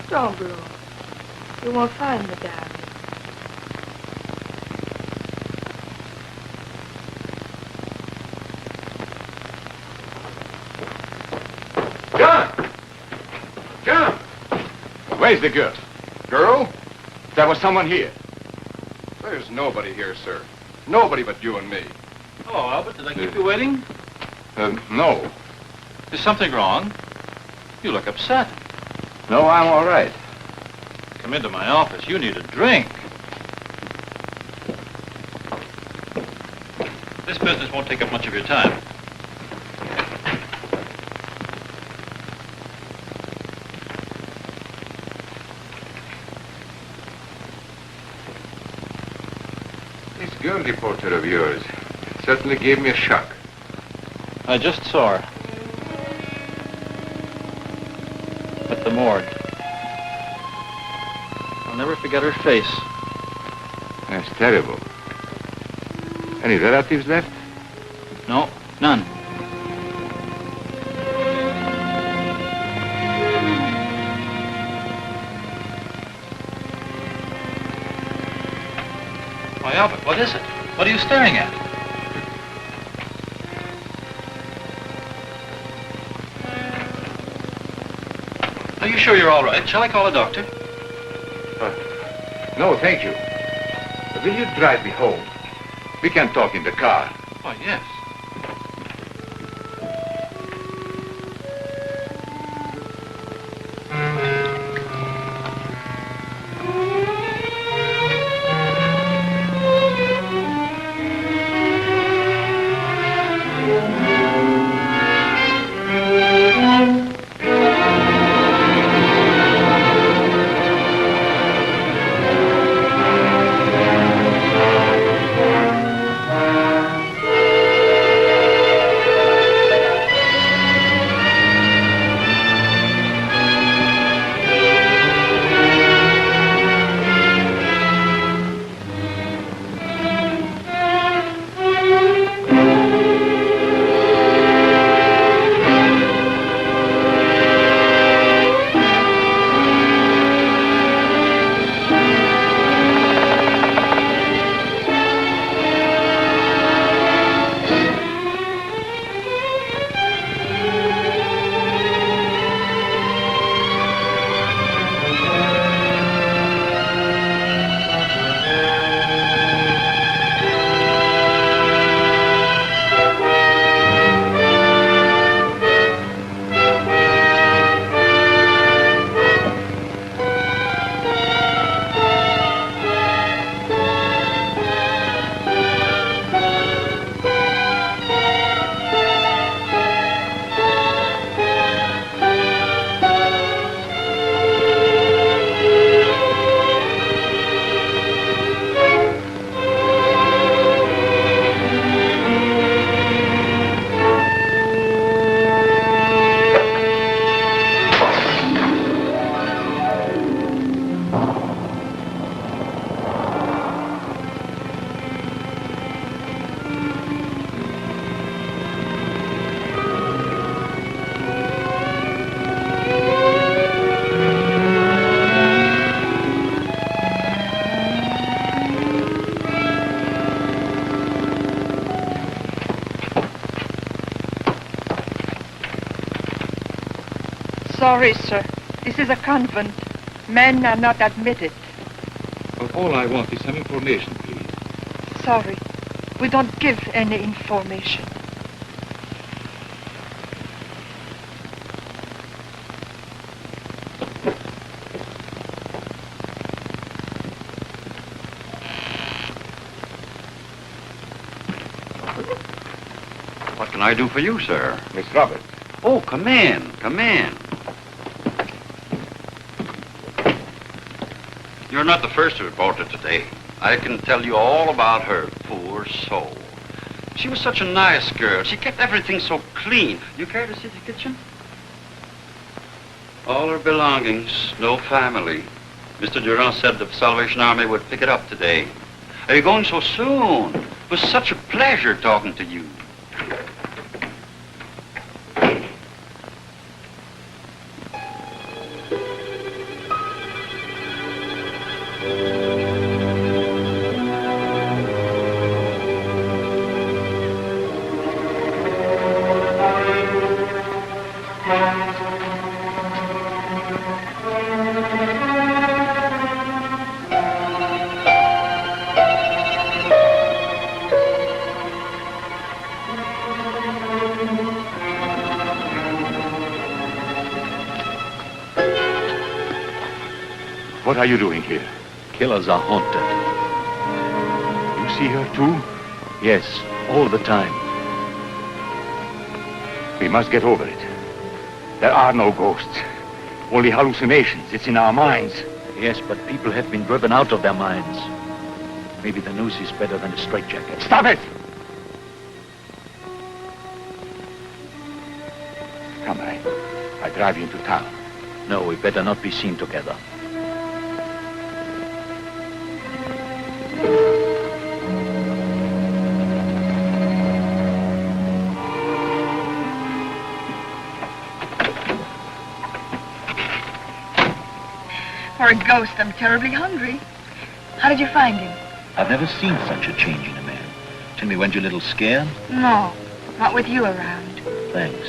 Don't, bro. You won't find the diary. John! John! Where's the girl? Girl? There was someone here. There's nobody here, sir. Nobody but you and me. Hello, Albert. Did I keep you waiting? No. Is something wrong? You look upset. No, I'm all right. Come into my office. You need a drink. This business won't take up much of your time. This girl reporter of yours certainly gave me a shock. I just saw her. At the morgue. I'll never forget her face. That's terrible. Any relatives left? No, none. Why, Albert, what is it? What are you staring at? Are you sure you're all right? Shall I call a doctor? No, thank you. Will you drive me home? We can talk in the car. Why, yes. Sorry, sir. This is a convent. Men are not admitted. But all I want is some information, please. Sorry. We don't give any information. What can I do for you, sir? Miss Roberts. Oh, come in. Come in. You're not the first to report her today. I can tell you all about her, poor soul. She was such a nice girl. She kept everything so clean. You care to see the kitchen? All her belongings, no family. Mr. Durand said the Salvation Army would pick it up today. Are you going so soon? It was such a pleasure talking to you. What are you doing here? Killers are haunted. You see her too? Yes, all the time. We must get over it. There are no ghosts. Only hallucinations. It's in our minds. Yes, but people have been driven out of their minds. Maybe the noose is better than a straitjacket. Stop it! Come, I drive you into town. No, we better not be seen together. For a ghost, I'm terribly hungry. How did you find him? I've never seen such a change in a man. Tell me, weren't you a little scared? No, not with you around. Thanks.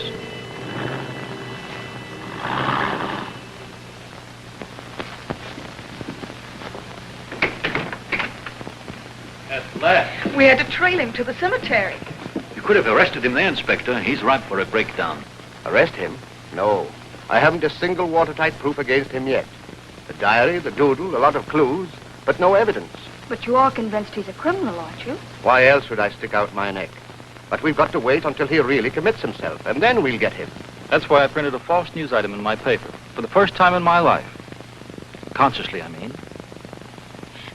At last. We had to trail him to the cemetery. You could have arrested him there, Inspector. He's ripe for a breakdown. Arrest him? No. I haven't a single watertight proof against him yet. The diary, the doodle, a lot of clues, but no evidence. But you are convinced he's a criminal, aren't you? Why else would I stick out my neck? But we've got to wait until he really commits himself, and then we'll get him. That's why I printed a false news item in my paper. For the first time in my life. Consciously, I mean.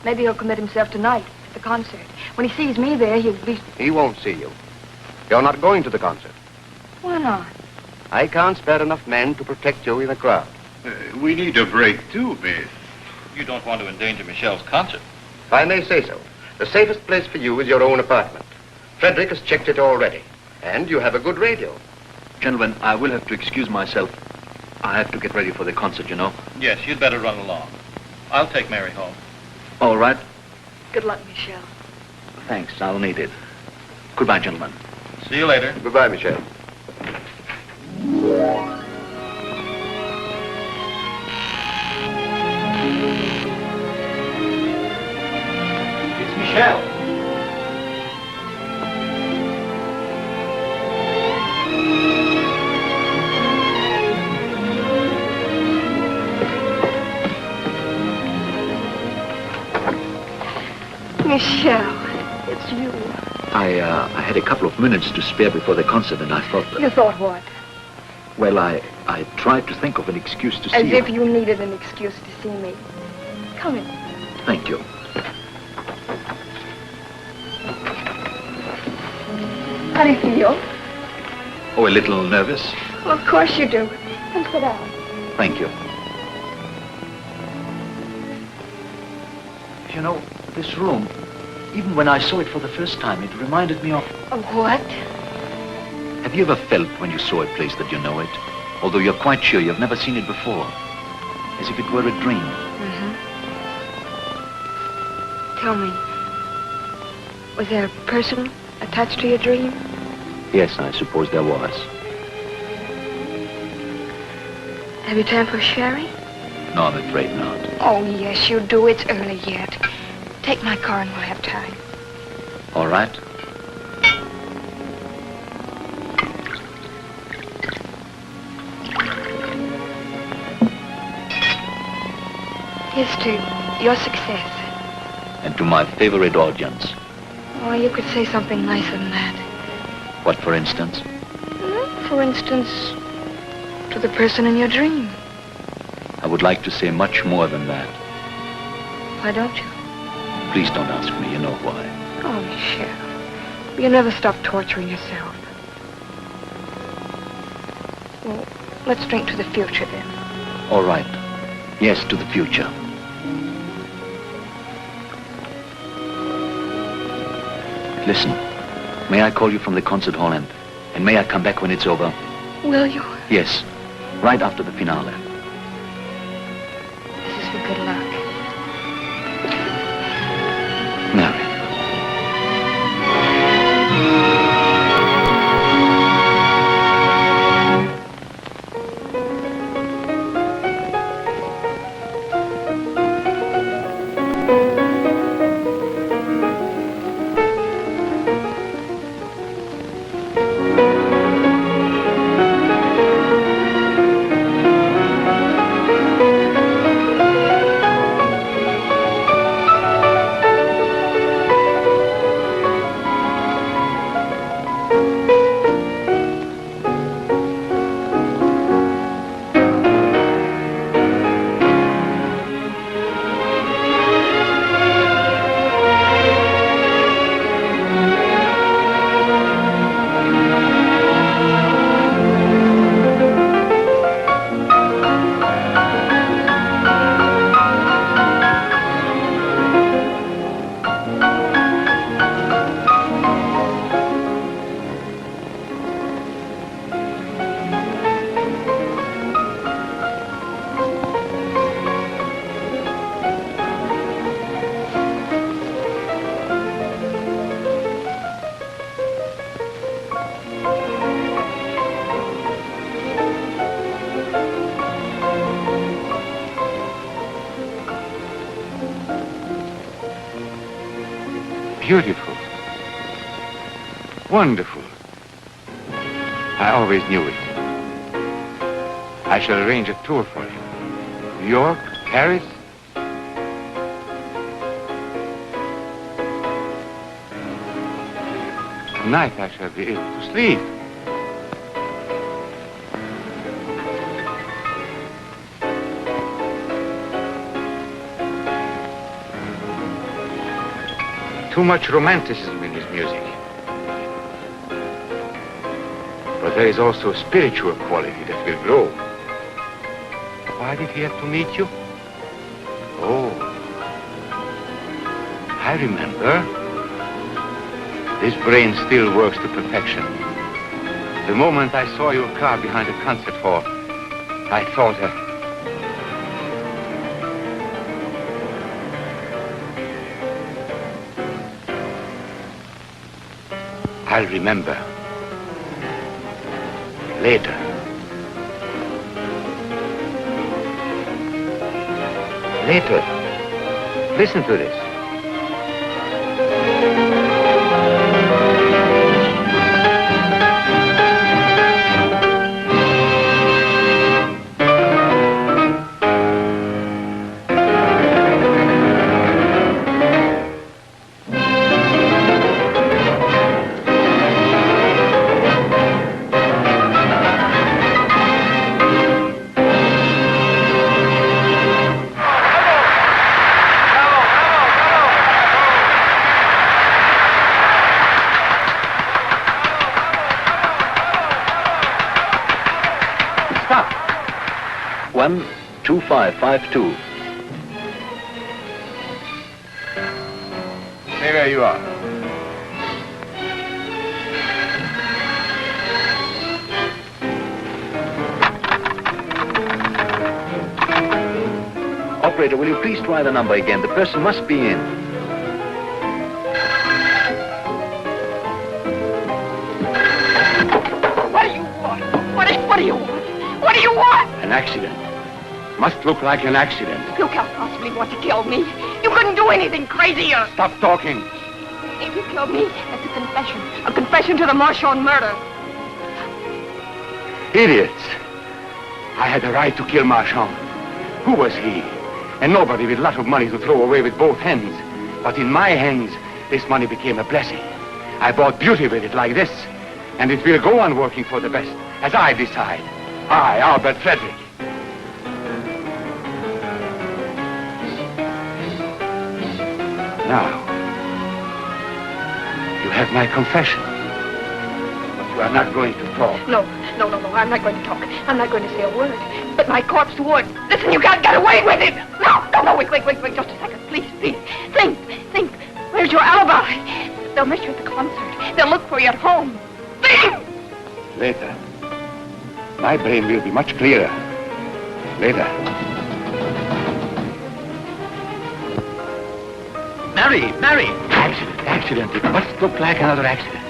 Maybe he'll commit himself tonight at the concert. When he sees me there, he'll be... He won't see you. You're not going to the concert. Why not? I can't spare enough men to protect you in a crowd. We need a break, too, miss. You don't want to endanger Michelle's concert. If I may say so, the safest place for you is your own apartment. Frederick has checked it already. And you have a good radio. Gentlemen, I will have to excuse myself. I have to get ready for the concert, you know. Yes, you'd better run along. I'll take Mary home. All right. Good luck, Michelle. Thanks, I'll need it. Goodbye, gentlemen. See you later. Goodbye, Michelle. It's Michelle. Michelle, it's you. I had a couple of minutes to spare before the concert, and I thought that... You thought what? Well, I tried to think of an excuse to see As you. if you needed an excuse to see me. Come in. Thank you. How do you feel? Oh, a little nervous. Well, of course you do. Come sit down. Thank you. You know, this room, even when I saw it for the first time, it reminded me of... Of what? Have you ever felt when you saw a place that you know it? Although you're quite sure you've never seen it before. As if it were a dream. Mm-hmm. Tell me, was there a person attached to your dream? Yes, I suppose there was. Have you time for sherry? No, I'm afraid not. Oh, yes, you do. It's early yet. Take my car and we'll have time. All right. Here's to your success. And to my favorite audience. Oh, you could say something nicer than that. What, for instance? For instance, to the person in your dream. I would like to say much more than that. Why don't you? Please don't ask me. You know why. Oh, Michelle. You never stop torturing yourself. Well, let's drink to the future, then. All right. Yes, to the future. Listen, may I call you from the concert hall and may I come back when it's over? Will you? Yes, right after the finale. This is for good luck. Mary. Beautiful. Wonderful. I always knew it. I shall arrange a tour for you. New York, Paris. Tonight I shall be able to sleep. Too much romanticism in his music. But there is also a spiritual quality that will grow. Why did he have to meet you? Oh, I remember. His brain still works to perfection. The moment I saw your car behind the concert hall, I thought I'll remember. Later. Later. Listen to this. Stop. 12552. Stay where you are. Operator, will you please try the number again? The person must be in. What do you want? What do you want? What do you you want? An accident. Must look like an accident. You can't possibly want to kill me. You couldn't do anything crazier. Stop talking. If you killed me, that's a confession. A confession to the Marchand murder. Idiots. I had the right to kill Marchand. Who was he? And nobody with a lot of money to throw away with both hands. But in my hands, this money became a blessing. I bought beauty with it like this. And it will go on working for the best, as I decide. I, Albert Frederick. Now, you have my confession. But you are not going to talk. No, I'm not going to talk. I'm not going to say a word. But my corpse would. Listen, you can't get away with it. No, wait, just a second. Please. Think. Where's your alibi? They'll miss you at the concert. They'll look for you at home. Think! Later. My brain will be much clearer. Later. Mary! Accident. It must look like another accident.